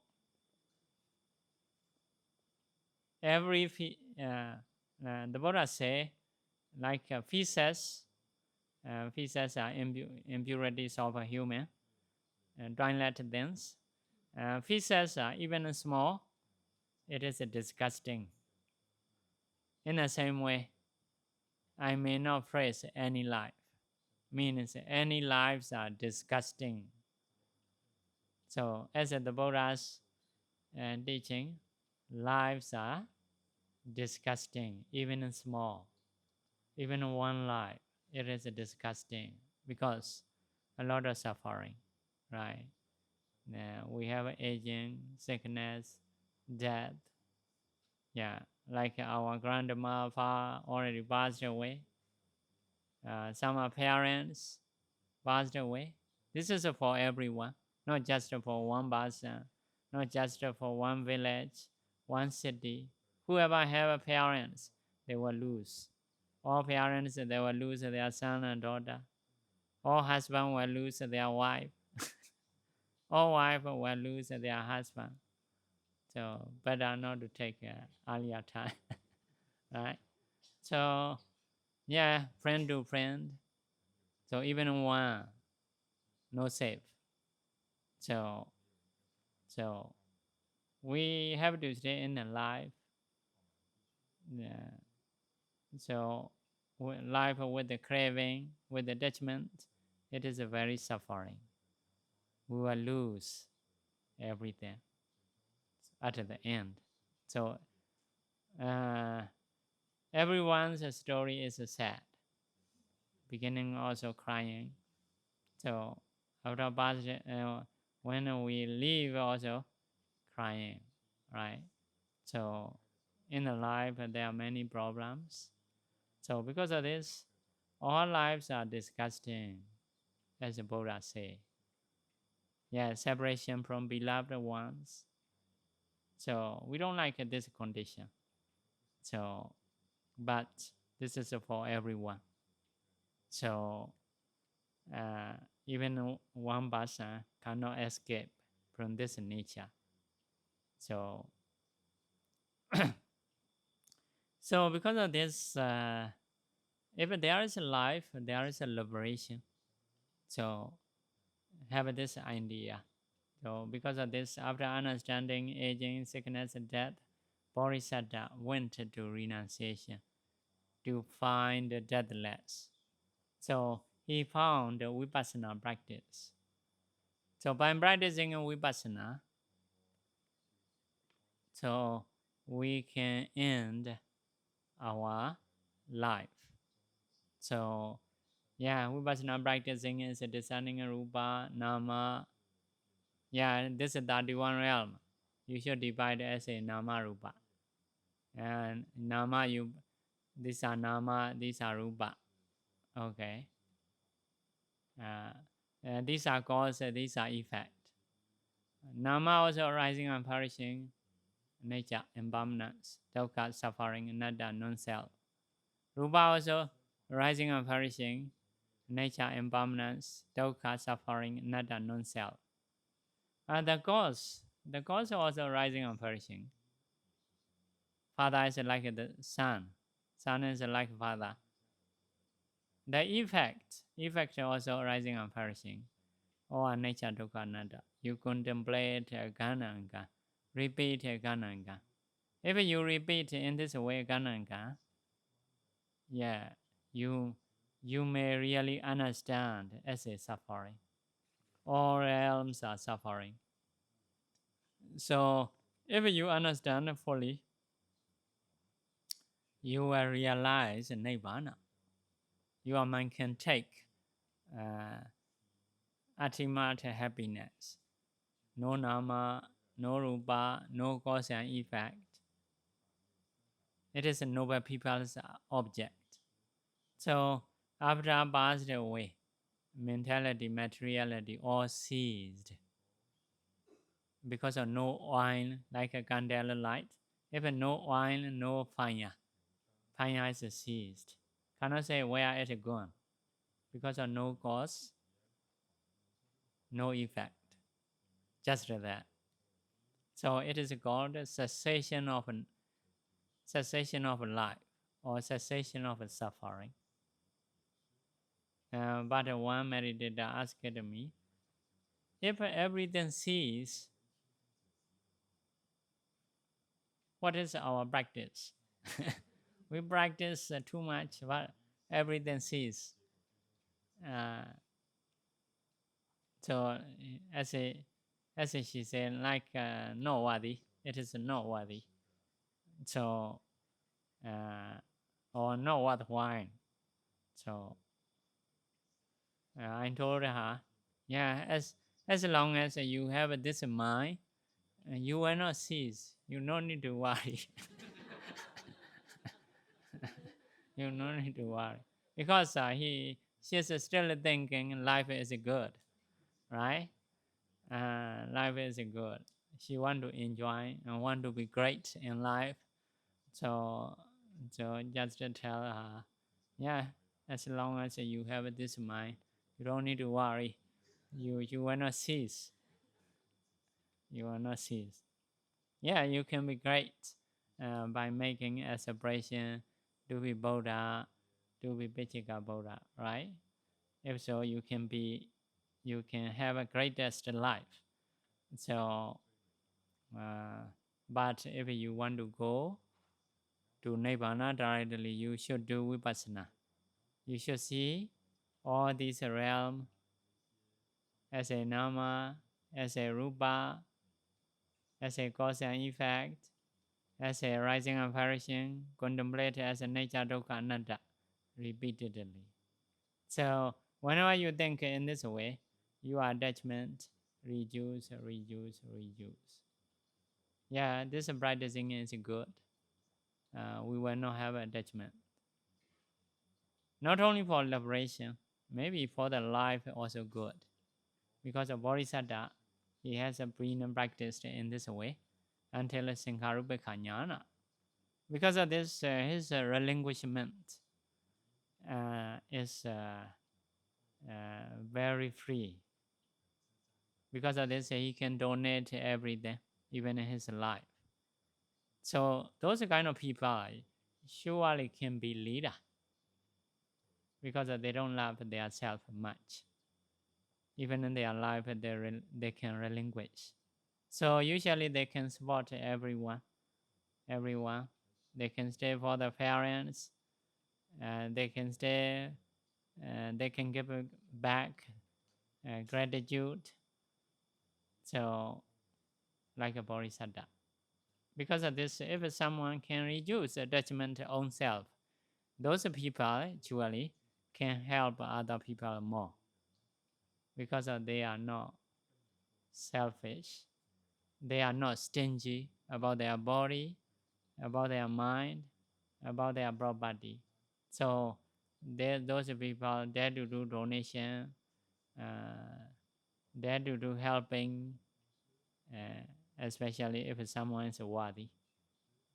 every the Buddha say, like feces are impurities of a human, toilet things. Feces are even small. It is disgusting. In the same way, I may not praise any life. Means any lives are disgusting. So as the Buddha's teaching, lives are disgusting, even small. Even one life, it is disgusting because a lot of suffering, right? We have aging, sickness, death. Yeah, like our grandma already passed away. Some parents passed away. This is for everyone, not just for one person, not just for one village, one city. Whoever have parents, they will lose. All parents, they will lose their son and daughter. All husband will lose their wife. All wife will lose their husband. So better not to take earlier time, right? So yeah, friend to friend. So even one, no safe. So we have to stay in the life. Yeah. So life with the craving, with the attachment, it is a very suffering. We will lose everything at the end. So everyone's story is sad. Beginning also crying. So after birth, when we leave also crying, right? So in the life there are many problems. So because of this, all lives are disgusting, as the Buddha say. Yeah, separation from beloved ones. So we don't like this condition. So, but this is for everyone. So even one person cannot escape from this nature. So, so because of this, if there is a life, there is a liberation. So have this idea. So because of this, after understanding aging, sickness, and death, Bodhisattva went to renunciation to find the deathless. So he found the vipassana practice. So by practicing vipassana, so we can end our life. So yeah, vipassana practicing is discerning rupa, nama. Yeah, this is 31 realm. You should divide as a nama rupa. And nama, these are nama, these are rupa. Okay. These are cause, these are effect. Nama also arising and perishing, nature, impermanence, dukkha, suffering, anatta, non-self. Rupa also arising and perishing, nature, impermanence, dukkha, suffering, anatta, non-self. The cause also arising and perishing. Father is like the son. Son is like father. The effect also arising and perishing. All are nature dukkha anatta. You contemplate gananga, repeat gananga. If you repeat in this way gananga, yeah, you may really understand as a suffering. All realms are suffering. So if you understand fully, you will realize Nibbana. Your mind can take ultimate happiness. No nama, no rupa, no cause and effect. It is a noble people's object. So after passed away, mentality, materiality all ceased. Because of no oil, like a candle light. If no oil, no fire. Fire is ceased. Cannot say where it gone. Because of no cause, no effect. Just that. So it is called cessation of life or cessation of suffering. But one meditator asked me, if everything ceases, what is our practice? We practice too much, but everything ceases. So as she said, like not worthy, it is not worthy. So or not worthwhile. So I told her, yeah, as long as you have this mind, you will not cease. You don't need to worry. You don't need to worry because she's still thinking life is good, right? Life is good. She want to enjoy and want to be great in life. So just tell her, yeah, as long as you have this mind, you don't need to worry. You will not cease. You will not cease. Yeah, you can be great by making a separation to be Buddha, to be Pitchika Buddha, right? If so, you can have a greatest life. So, but if you want to go to Nibbana directly, you should do Vipassana. You should see all these realms as a nama, as a rupa, as a cause and effect, as a rising and perishing, contemplate as a nature dukkha anatta repeatedly. So whenever you think in this way, your attachment reduce. Yeah, this practicing is good. We will not have attachment. Not only for liberation, maybe for the life also good. Because of Bodhisattva, he has been practiced in this way until Sankharupekkha jnana. Because of this, his relinquishment is very free. Because of this, he can donate everything, even in his life. So those kind of people surely can be leader because they don't love their self much. Even in their life, they can relinquish. So usually they can support everyone. They can stay for the parents, they can stay, they can give back gratitude. So, like a bodhisattva. Because of this, if someone can reduce attachment to own self, those people actually can help other people more. Because they are not selfish, they are not stingy about their body, about their mind, about their property. So those people dare to do donation, dare to do helping, especially if someone is worthy.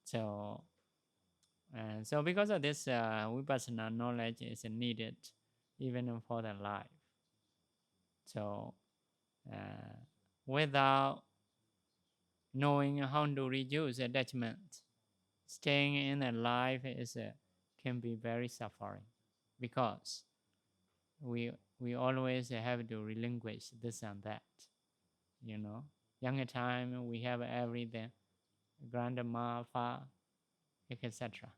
So, so because of this, vipassana knowledge is needed even for the life. So, without knowing how to reduce attachment, staying in a life is can be very suffering, because we always have to relinquish this and that. You know, younger time we have everything, grandma, father, etc.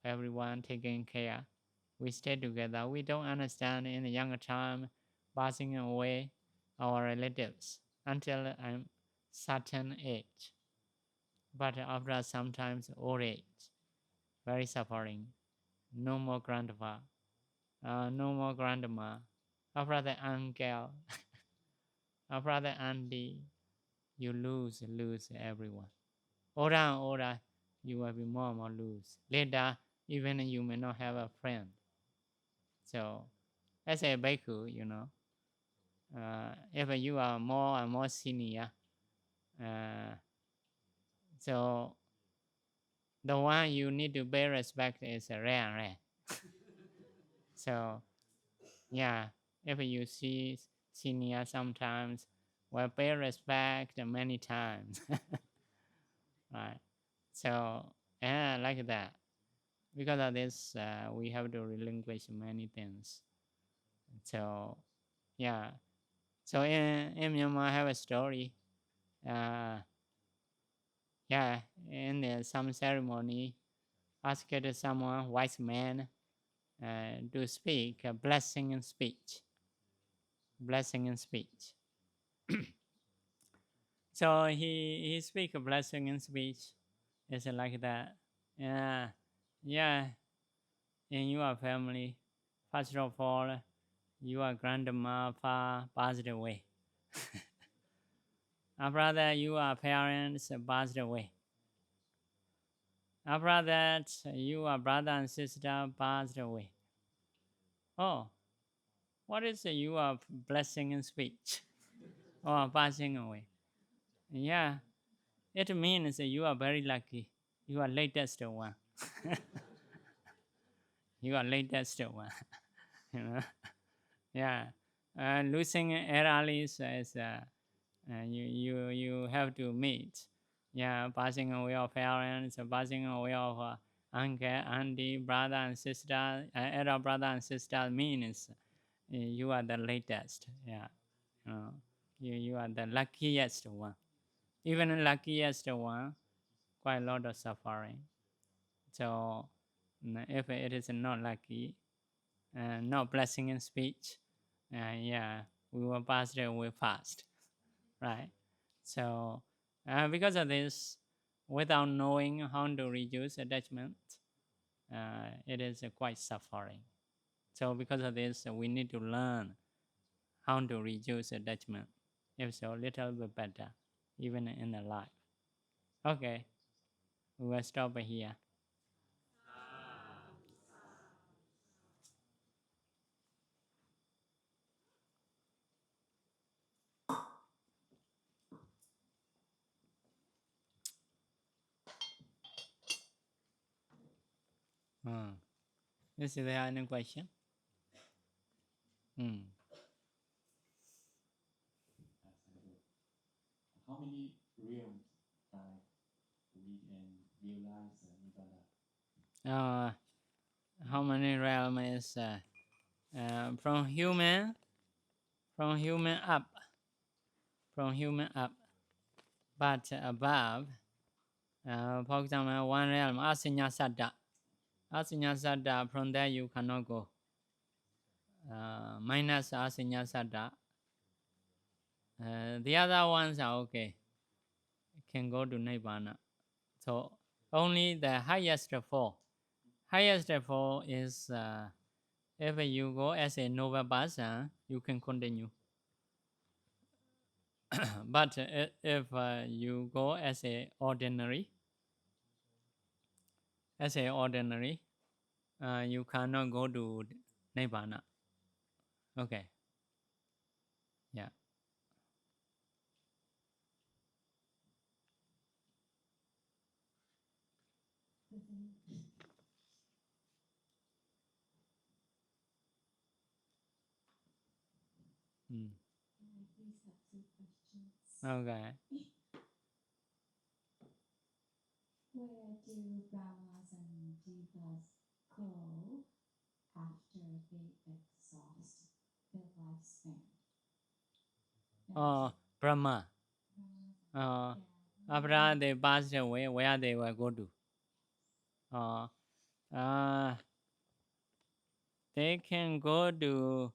Everyone taking care. We stay together. We don't understand in the younger time passing away our relatives until a certain age. But after sometimes old age, very suffering. No more grandpa, no more grandma. After the uncle, after the auntie, you lose everyone. Older and older, you will be more and more lose. Later, even you may not have a friend. So, as a bhikkhu, if you are more and more senior, so the one you need to pay respect is rare and rare. So, yeah, if you see senior sometimes, will pay respect many times. Right. So, yeah, like that. Because of this, we have to relinquish many things. So, yeah. So in Myanmar, I have a story. Yeah, in some ceremony, asked someone, wise man, to speak a blessing in speech. Blessing in speech. So he speak a blessing in speech. It's like that. Yeah, yeah. In your family, first of all, your grandma passed away. After that, your parents passed away. After that, your brother and sister passed away. Oh, what is your blessing in speech or passing away? Yeah, it means you are very lucky. You are latest one. You are latest one. You know, yeah. Losing early is you have to meet. Yeah, passing away of parents, passing away of uncle, auntie, brother and sister, elder brother and sister means you are the latest. Yeah, you are the luckiest one. Even the luckiest one, quite a lot of suffering. So if it is not lucky, not blessing in speech, yeah, we will pass away fast, right? So because of this, without knowing how to reduce attachment, it is quite suffering. So because of this, we need to learn how to reduce attachment. If so, little bit better, even in the life. Okay, we will stop here. Is there any question? How many realms we can realize Nibbana? How many realm is from human up, from human up, but above, for example, one realm, Asinya Saddha. Asinya Saddha, from there you cannot go. Minus Asinya Saddha. The other ones are okay, can go to Nibbana. So only the highest four. Highest four is if you go as a noble person, you can continue. But if you go as a ordinary, as a ordinary, you cannot go to Nibbana. Okay. Yeah. Mm. I please have two questions. Okay. Where do Brahmas and Devas go after they exhaust their lifespan? Brahma. Brahmas and After they passed away, where they will go to? They can go to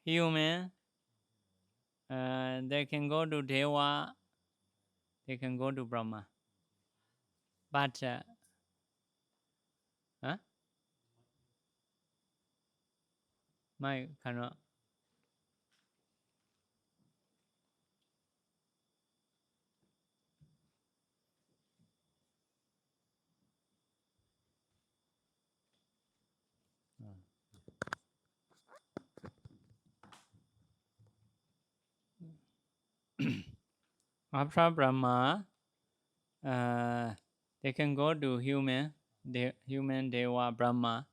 human. They can go to Deva. They can go to Brahma. But my cannot. After Brahma, they can go to human, human Deva Brahma,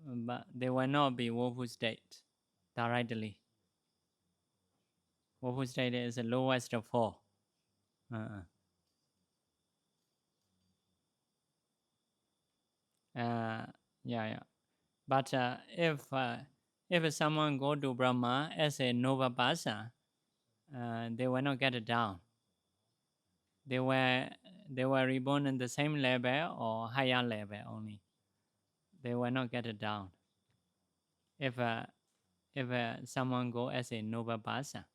but they will not be woeful state directly. Woeful state is the lowest of four. Yeah. But if someone go to Brahma as a noble person, they will not get it down. They were reborn in the same level or higher level only. They will not get it down. If someone go as a noble person,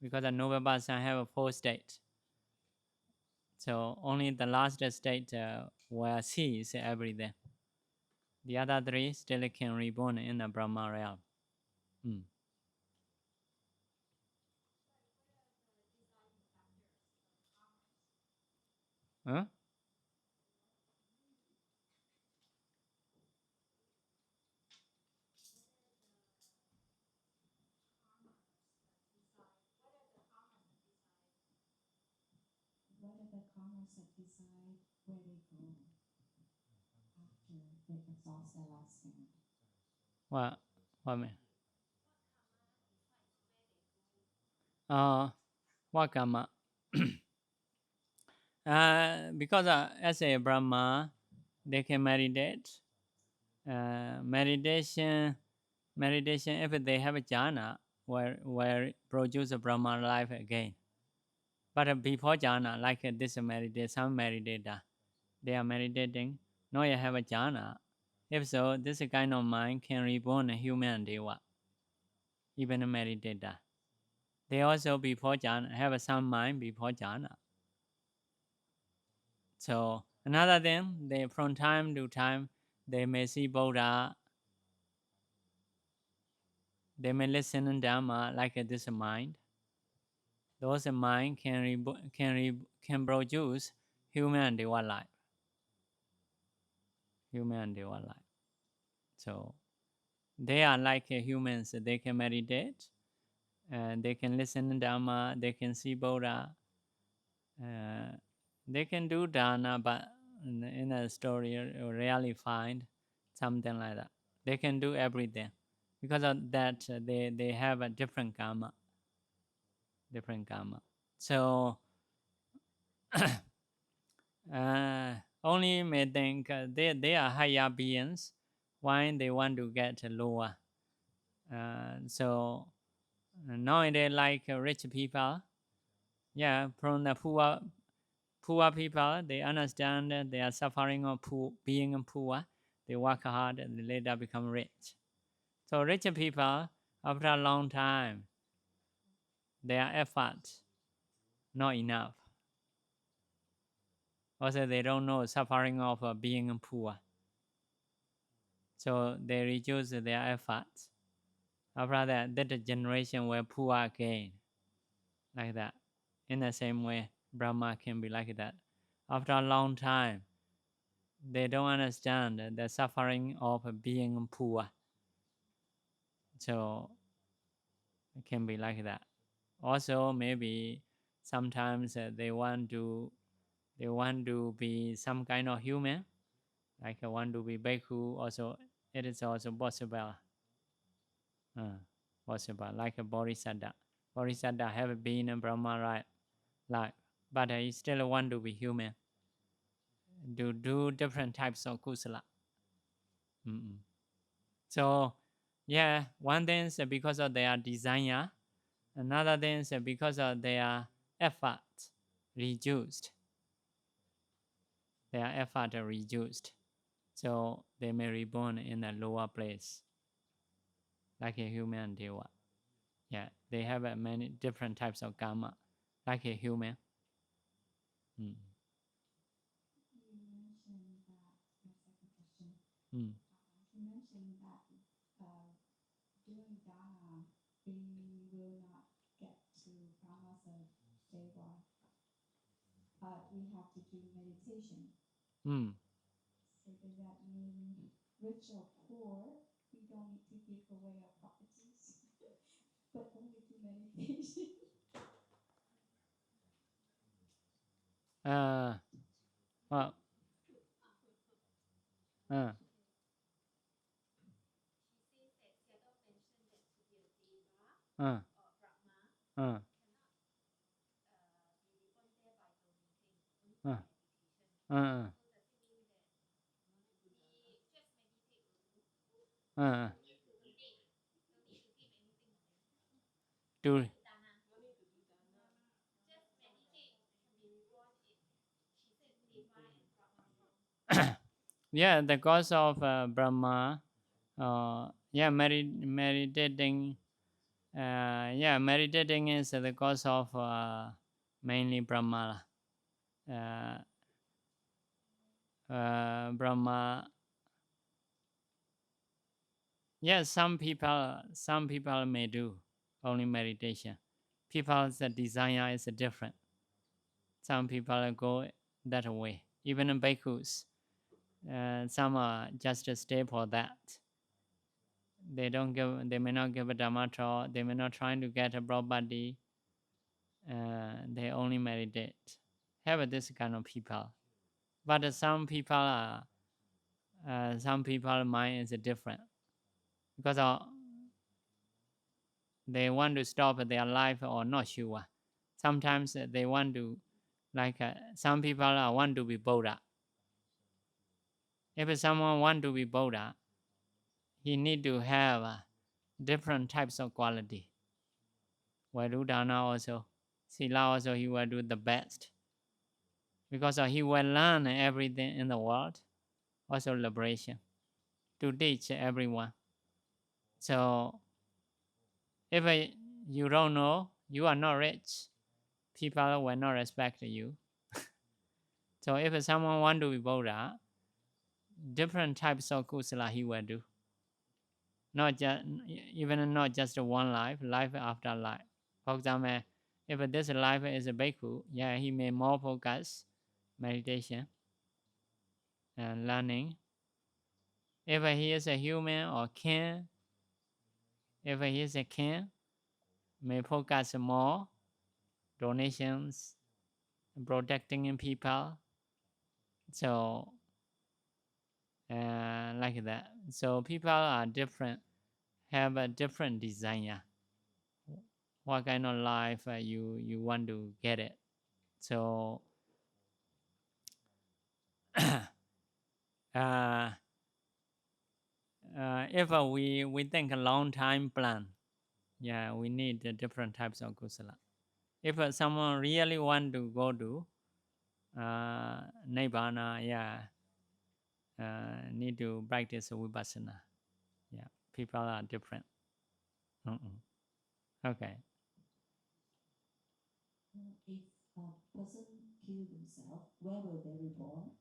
because a noble person have a four state. So only the last state will cease everything. The other three still can reborn in the Brahma realm. Huh? what are the karmas that decide where they go after they exhaust their lifespan? What mean? What karma? Because as a Brahma, they can meditate. Meditation, if they have a jhana, will produce a Brahma life again. But before jhana, like this meditate, some meditator, they are meditating, not yet have a jhana. If so, this kind of mind can reborn a human deva, even a meditator. They also before jhana have some mind before jhana. So another thing, they from time to time they may see Buddha, they may listen in Dhamma like this mind. Those mind can produce human deva life. Human deva life. So they are like humans. They can meditate, and they can listen in Dhamma. They can see Buddha. They can do dana, but in a story you rarely find something like that. They can do everything because of that. They have a different karma. So only may think they are higher beings. Why they want to get lower? So nowadays, like rich people, yeah, from the poor people, they understand that they are suffering of being poor. They work hard and they later become rich. So rich people, after a long time, their efforts not enough. Also, they don't know suffering of being poor. So they reduce their efforts. After that generation will poor again, like that. In the same way, Brahma can be like that. After a long time, they don't understand the suffering of being poor. So it can be like that. Also, maybe sometimes they want to be some kind of human, like want to be bhikkhu. Also, it is also possible. Possible, like a bodhisattva. Bodhisattva have been a Brahma right life, but he still want to be human, to do different types of kusala. So, yeah, one thing is because of their desire, another thing is because of their effort reduced. Their effort reduced, so they may reborn in a lower place, like a human deva. Yeah, they have many different types of karma, like a human. You mentioned that, my second question. Mm. You mentioned that doing dana, we will not get to brahmasa deva. We have to do meditation. Mm. So does that mean rich or poor, we don't need to give away our properties, but only do meditation? Well, do yeah, the cause of Brahma. Yeah, meditating. Yeah, meditating is the cause of mainly Brahma. Brahma. Yes, some people may do only meditation. People's desire is different. Some people go that way. Even in bhikkhus, some are just stay for that. They may not give a dhamma talk. They may not trying to get a property. They only meditate. Have this kind of people. But some people mind is different, because they want to stop their life or not sure. Sometimes they want to, like some people want to be Buddha. If someone want to be Buddha, he need to have different types of quality. Vairudana also, Sila also, he will do the best, because he will learn everything in the world, also liberation, to teach everyone. So if you don't know, you are not rich, people will not respect you. So if someone want to be Buddha, different types of kusala he will do. Not just one life after life. For example, if this life is a bhikkhu, yeah, he may more focus meditation and learning. If he is a human or king, if he is a king, may focus more donations, protecting people. So like that. So people are different, have a different desire. What kind of life you want to get it. So if we think a long time plan, yeah, we need different types of kusala. If someone really want to go to Nibbana, yeah, need to practice vipassana. Yeah, people are different. Okay. If a person kill himself, where will they reborn?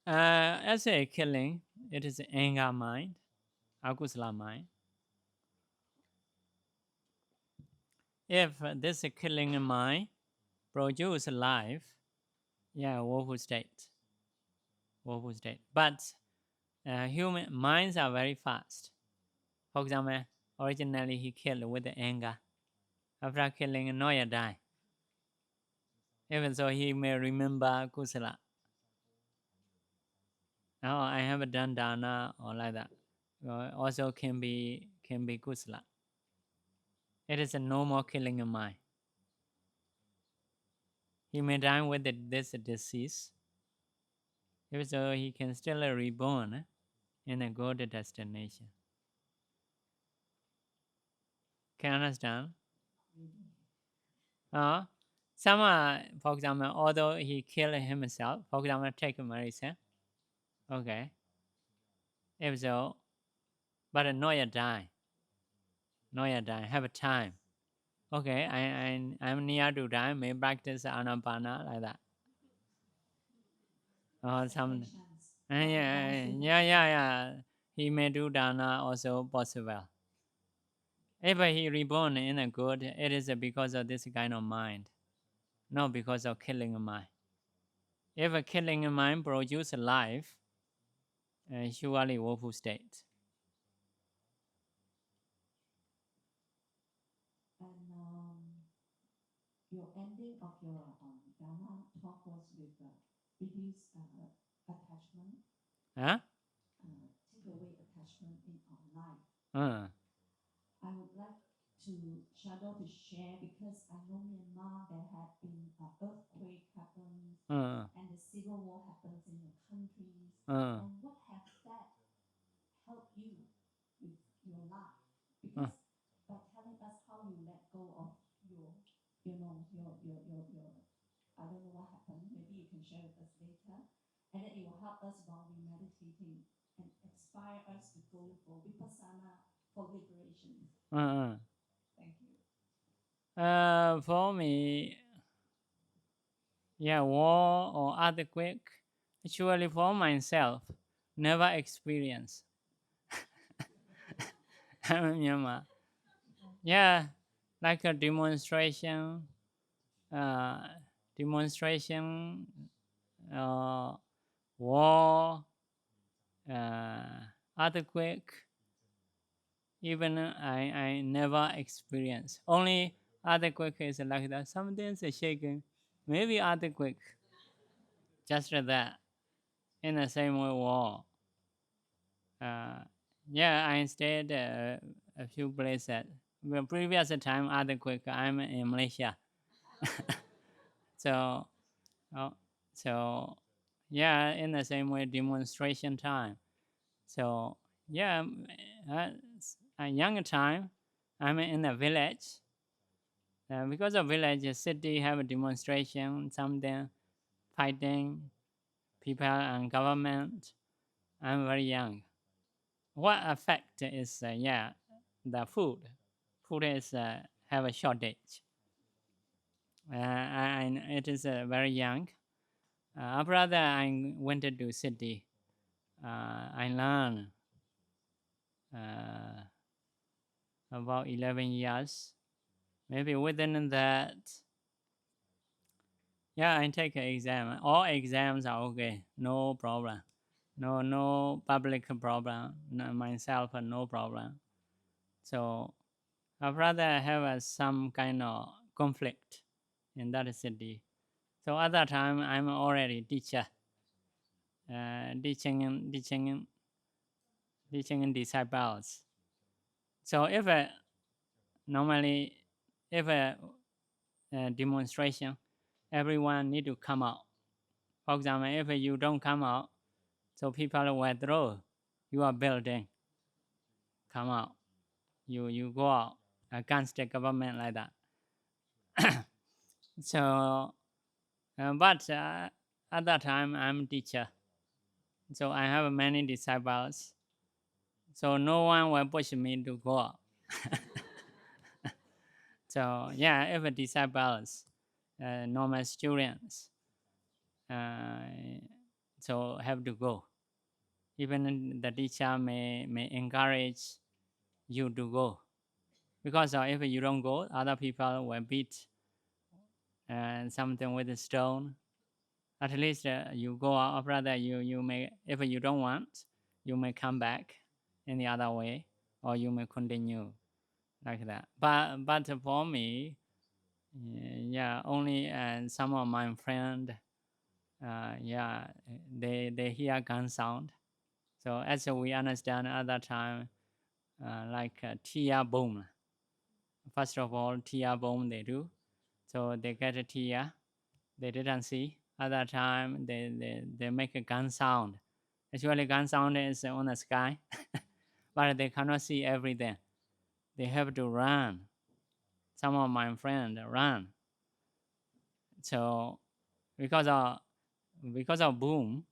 As a killing, it is anger mind, akusala mind. If this killing mind produce life, yeah, woeful state. Woeful state. But human minds are very fast. For example, originally he killed with anger. After killing, Noya died. Even so, he may remember kusala. Oh, I have done dana or like that. Also can be kusala. It is a no more killing in mind. He may die with this disease. If so, he can still reborn in a good destination. Can you understand? Some, for example, although he killed himself, for example, take medicine. Okay. If so, but not yet die. Not yet die. Have a time. Okay, I'm near to die. May practice anapana like that. Or some. Yeah. He may do dana also possible. If he reborn in a good, it is because of this kind of mind, not because of killing a mind. If a killing a mind produces life, surely woeful state. And your ending of your Dharma talk was with reduce attachment. Huh? Take away attachment in our life. I would like to Shadow to share because I know Myanmar there had been an earthquake happens and the civil war happens in your countries. And what has that helped you with your life? Because by telling us how you let go of your I don't know what happened. Maybe you can share with us later. And then it will help us while we're meditating and inspire us to go for Vipassana for liberation. Thank you. For me, yeah, war or earthquake, actually for myself, never experienced. I'm in Myanmar. Yeah, like a demonstration, war, earthquake. Even I never experienced. Only earthquake is like that. Something's shaking. Maybe earthquake. Just that. In the same way, war. Yeah, I stayed a few places. Well, previous time earthquake, I'm in Malaysia. So, yeah, in the same way, demonstration time. So, yeah, a young time, I'm in a village. Because of village, city have a demonstration, something, fighting, people and government. I'm very young. What affect is, the food. Food is have a shortage. And it is very young. After that, I went to city. I learned about 11 years. Maybe within that, yeah, I take an exam. All exams are okay, no problem. No public problem. No, myself, no problem. So I'd rather have some kind of conflict in that city. So at that time, I'm already teacher, teaching disciples. So if normally, if a demonstration, everyone need to come out. For example, if you don't come out, so people will throw your building. Come out. You go out against the government like that. So, but at that time I'm teacher, so I have many disciples. So no one will push me to go out. So yeah, if disciples, normal students, so have to go. Even the teacher may encourage you to go, because if you don't go, other people will beat something with a stone. At least you go out. After that, you may, if you don't want, you may come back in the other way, or you may continue like that. But for me, yeah, only some of my friend, yeah, they hear gun sound. So as we understand at that time, like tear boom. First of all, tear boom they do. So they get a tear. They didn't see. At that time, they make a gun sound. Actually, gun sound is on the sky, but they cannot see everything. They have to run. Some of my friends run. So because of boom,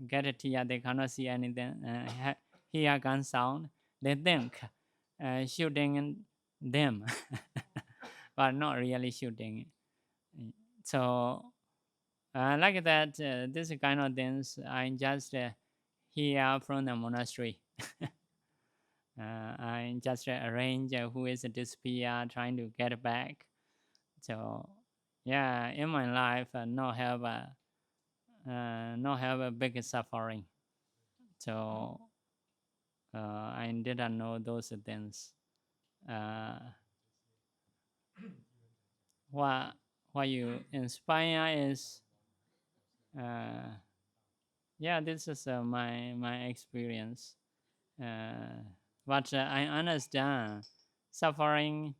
get a tear, they cannot see anything. Hear gun sound, they think shooting them, but not really shooting. So like that, this kind of things I just hear from the monastery. I just arrange who is disappear, trying to get back. So yeah, in my life, not have a big suffering. So I didn't know those things. What you inspire is, yeah, this is my experience. But I understand suffering.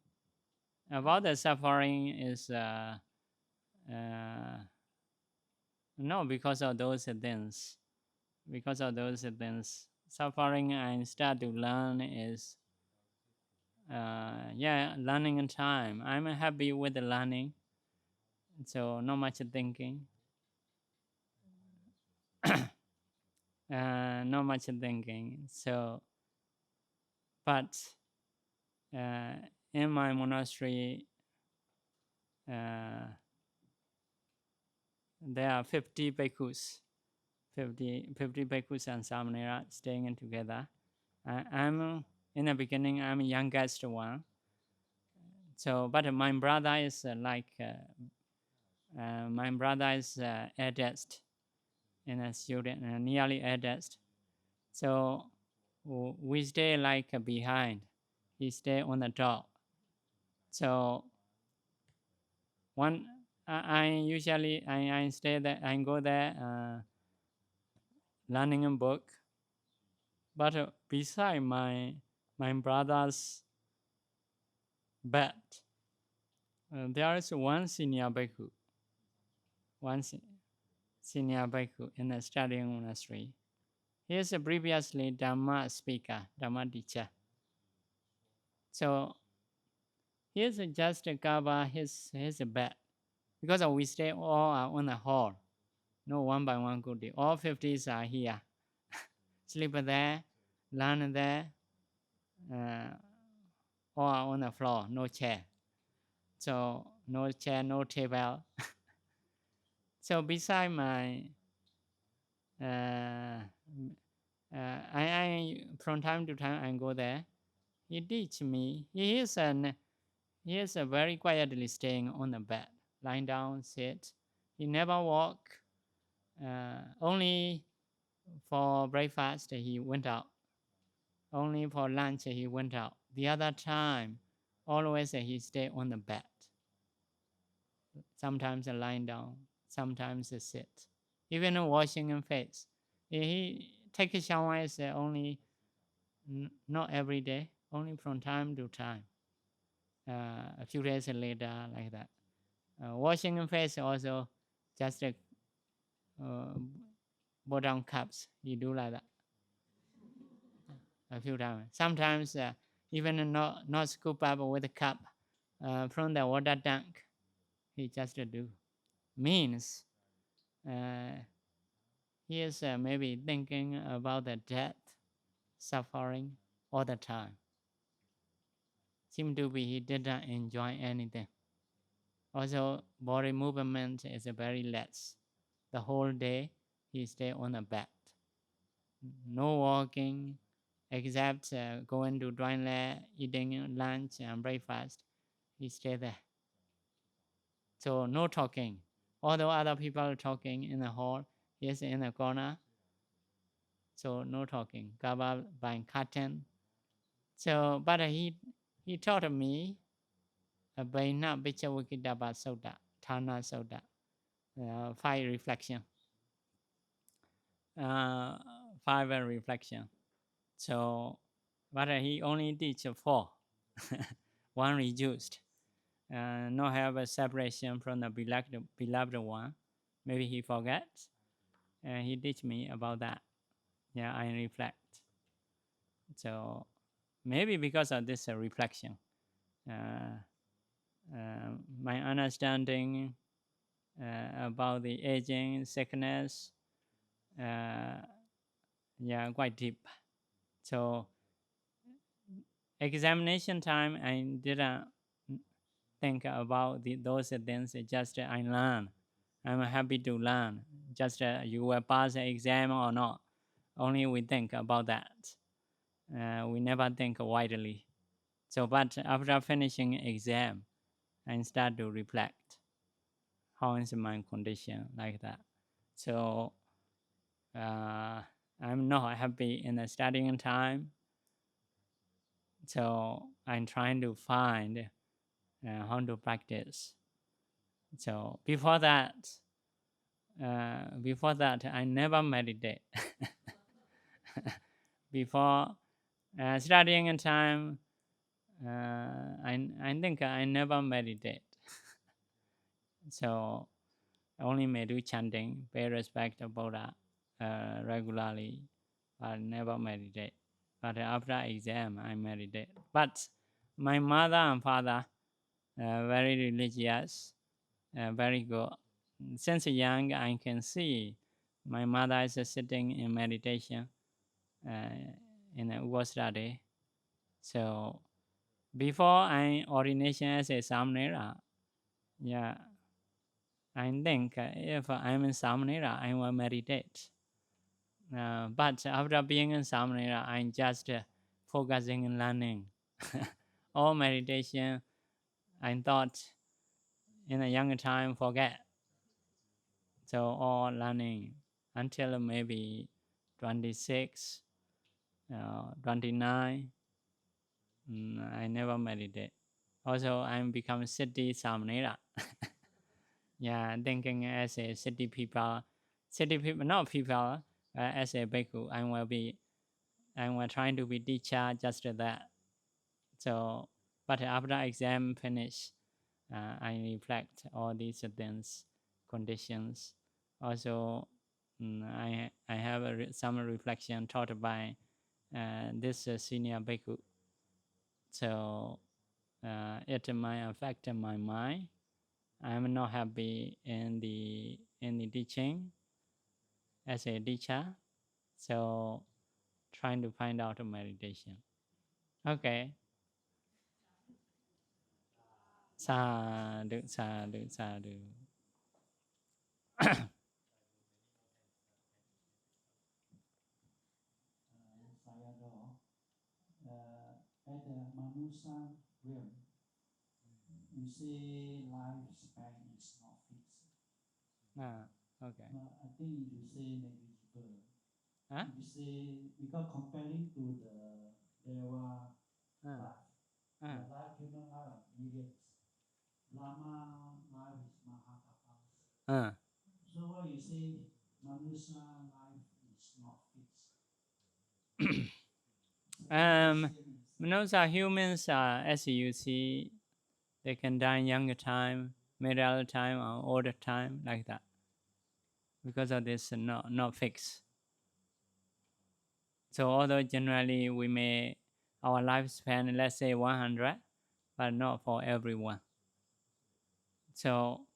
About the suffering is no, because of those things. Because of those things, suffering I start to learn is yeah, learning in time. I'm happy with the learning, so not much thinking. Not much thinking. So, but in my monastery, there are 50 bhikkhus, 50 bhikkhus and samanera staying together. I'm in the beginning, I'm youngest one. So, but my brother is my brother is eldest in a student, nearly eldest. So we stay like behind. He stay on the top. So one, I usually I stay there. I go there learning a book. But beside my brother's bed, there is one senior bhikkhu, senior bhikkhu in a studying monastery. He is previously Dhamma speaker, Dhamma teacher. So he is just cover his bed, because we stay all on the hall. No one by one go there. All 50s are here. Sleep there, learn there, all on the floor, no chair. So no chair, no table. So beside my, I from time to time I go there. He teach me. He is very quietly staying on the bed, lying down, sit. He never walk. Only for breakfast he went out. Only for lunch he went out. The other time, always he stay on the bed. Sometimes lying down, sometimes sit. Even washing his face. He take a shower is only not every day, only from time to time. A few days later, like that. Washing his face also just bottom cups. He do like that a few times. Sometimes even not scoop up with a cup from the water tank. He just do. Means he is maybe thinking about the death, suffering all the time. Seem to be he didn't enjoy anything. Also, body movement is very less. The whole day he stay on the bed. No walking, except going to toilet, eating lunch and breakfast. He stay there. So no talking. Although other people are talking in the hall, he is in the corner. So no talking. Covered by curtain. So, but he taught me Baina Bichawikidaba Soda, Thana Soda, 5 reflection. 5 reflection. So, but he only teach 4. 1 reduced. No have a separation from the beloved one. Maybe he forgets. He teach me about that. Yeah, I reflect. So maybe because of this reflection, my understanding about the aging, sickness, yeah, quite deep. So examination time, I didn't think about those things. Just I learn. I'm happy to learn. Just you will pass the exam or not. Only we think about that. We never think widely. So, but after finishing exam, I start to reflect. How is my condition like that? So, I'm not happy in the studying time. So I'm trying to find how to practice. So before that, I never meditate. Before studying in time, I think I never meditate. So only may do chanting, pay respect to Buddha regularly, but never meditate. But after exam, I meditate. But my mother and father very religious, very good. Since young, I can see my mother is sitting in meditation in a Ugo study. So before I ordination as a Samnera, yeah, I think if I'm in Samnera, I will meditate. But after being in Samnera, I'm just focusing on learning. All meditation, I thought in a younger time, forget. So all learning until maybe 26, 29, I never meditate. Also, I'm become city Samnera. Yeah, thinking as a city people, not people, as a bhikkhu, I will trying to be teacher, just that. So, but after exam finish, I reflect all these things, conditions. Also, I have some reflection taught by this senior bhikkhu. So it might affect my mind. I'm not happy in the teaching as a teacher. So trying to find out a meditation. Okay. Sadhu, sadhu, sadhu. Sayadaw, at the Manusa realm, you say lifespan is not fixed. Okay. I think you say negligible. Huh? You say, because comparing to the Deva life, the life, human life, millions. Lama life is Mahakapas. So what you say, Manusa life is not fixed. Manusa humans are, as you see, they can die in younger time, middle time, or older time, like that. Because of this, not fixed. So although generally we may, our lifespan, let's say 100, but not for everyone. So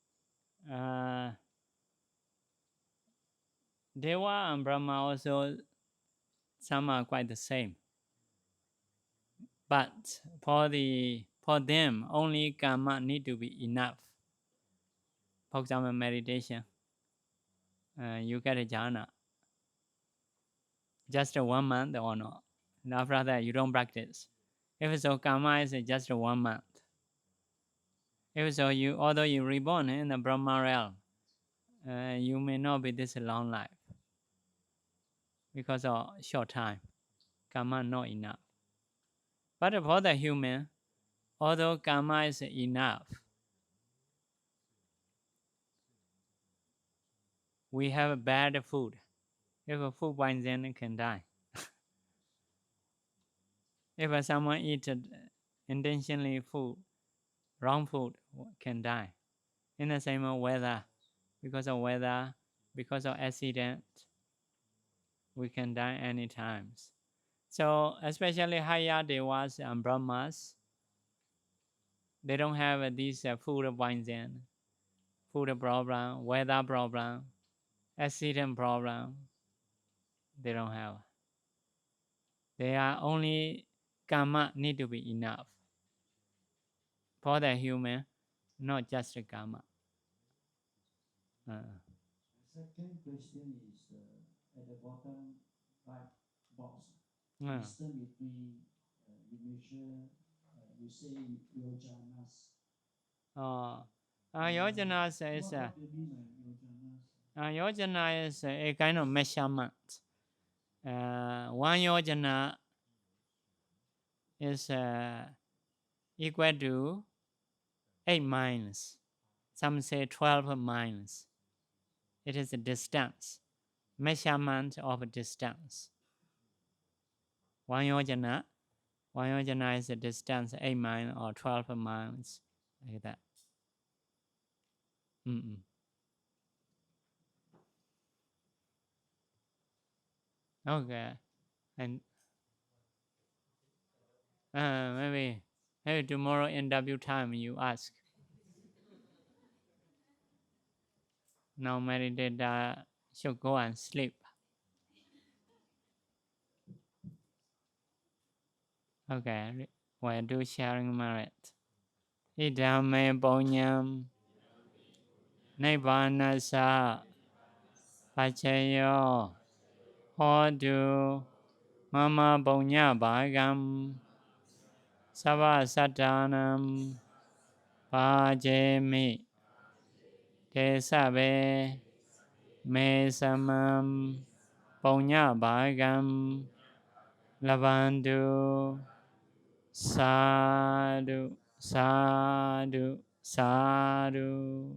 Deva and Brahma also, some are quite the same. But for them, only karma need to be enough. For example, meditation, you get a jhana. Just 1 month or not. And after that, you don't practice. If so, karma is just 1 month. If so, although you reborn in the Brahma realm, you may not be this long life because of short time. Karma not enough. But for the human, although karma is enough, we have bad food. If a food poison can die. If someone eats intentionally wrong food, can die. In the same weather, because of accident, we can die any times. So especially higher devas and brahmas, they don't have these food poison, food problem, weather problem, accident problem. They don't have. They are only karma need to be enough for the human, not just the karma. Second question is at the bottom right box. Wisdom between you measure, you say yojanas. Yojanas is What do you mean by yojanas? Yojana is a kind of measurement. One yojana is equal to 8 miles. Some say 12 miles. It is a distance, measurement of distance. One yojana is a distance 8 miles or 12 miles, like that. Okay, and maybe tomorrow interview time you ask. Now meditator should go and sleep. Okay, we'll do sharing merit. Idame bonyam Nibbanasa Pachayo Hodu Mama Bonya Bhagam Sava Satanam Pajemi Tesabe Me Samam Bonya Bhagam Lavandu Sadhu Sadhu Sadhu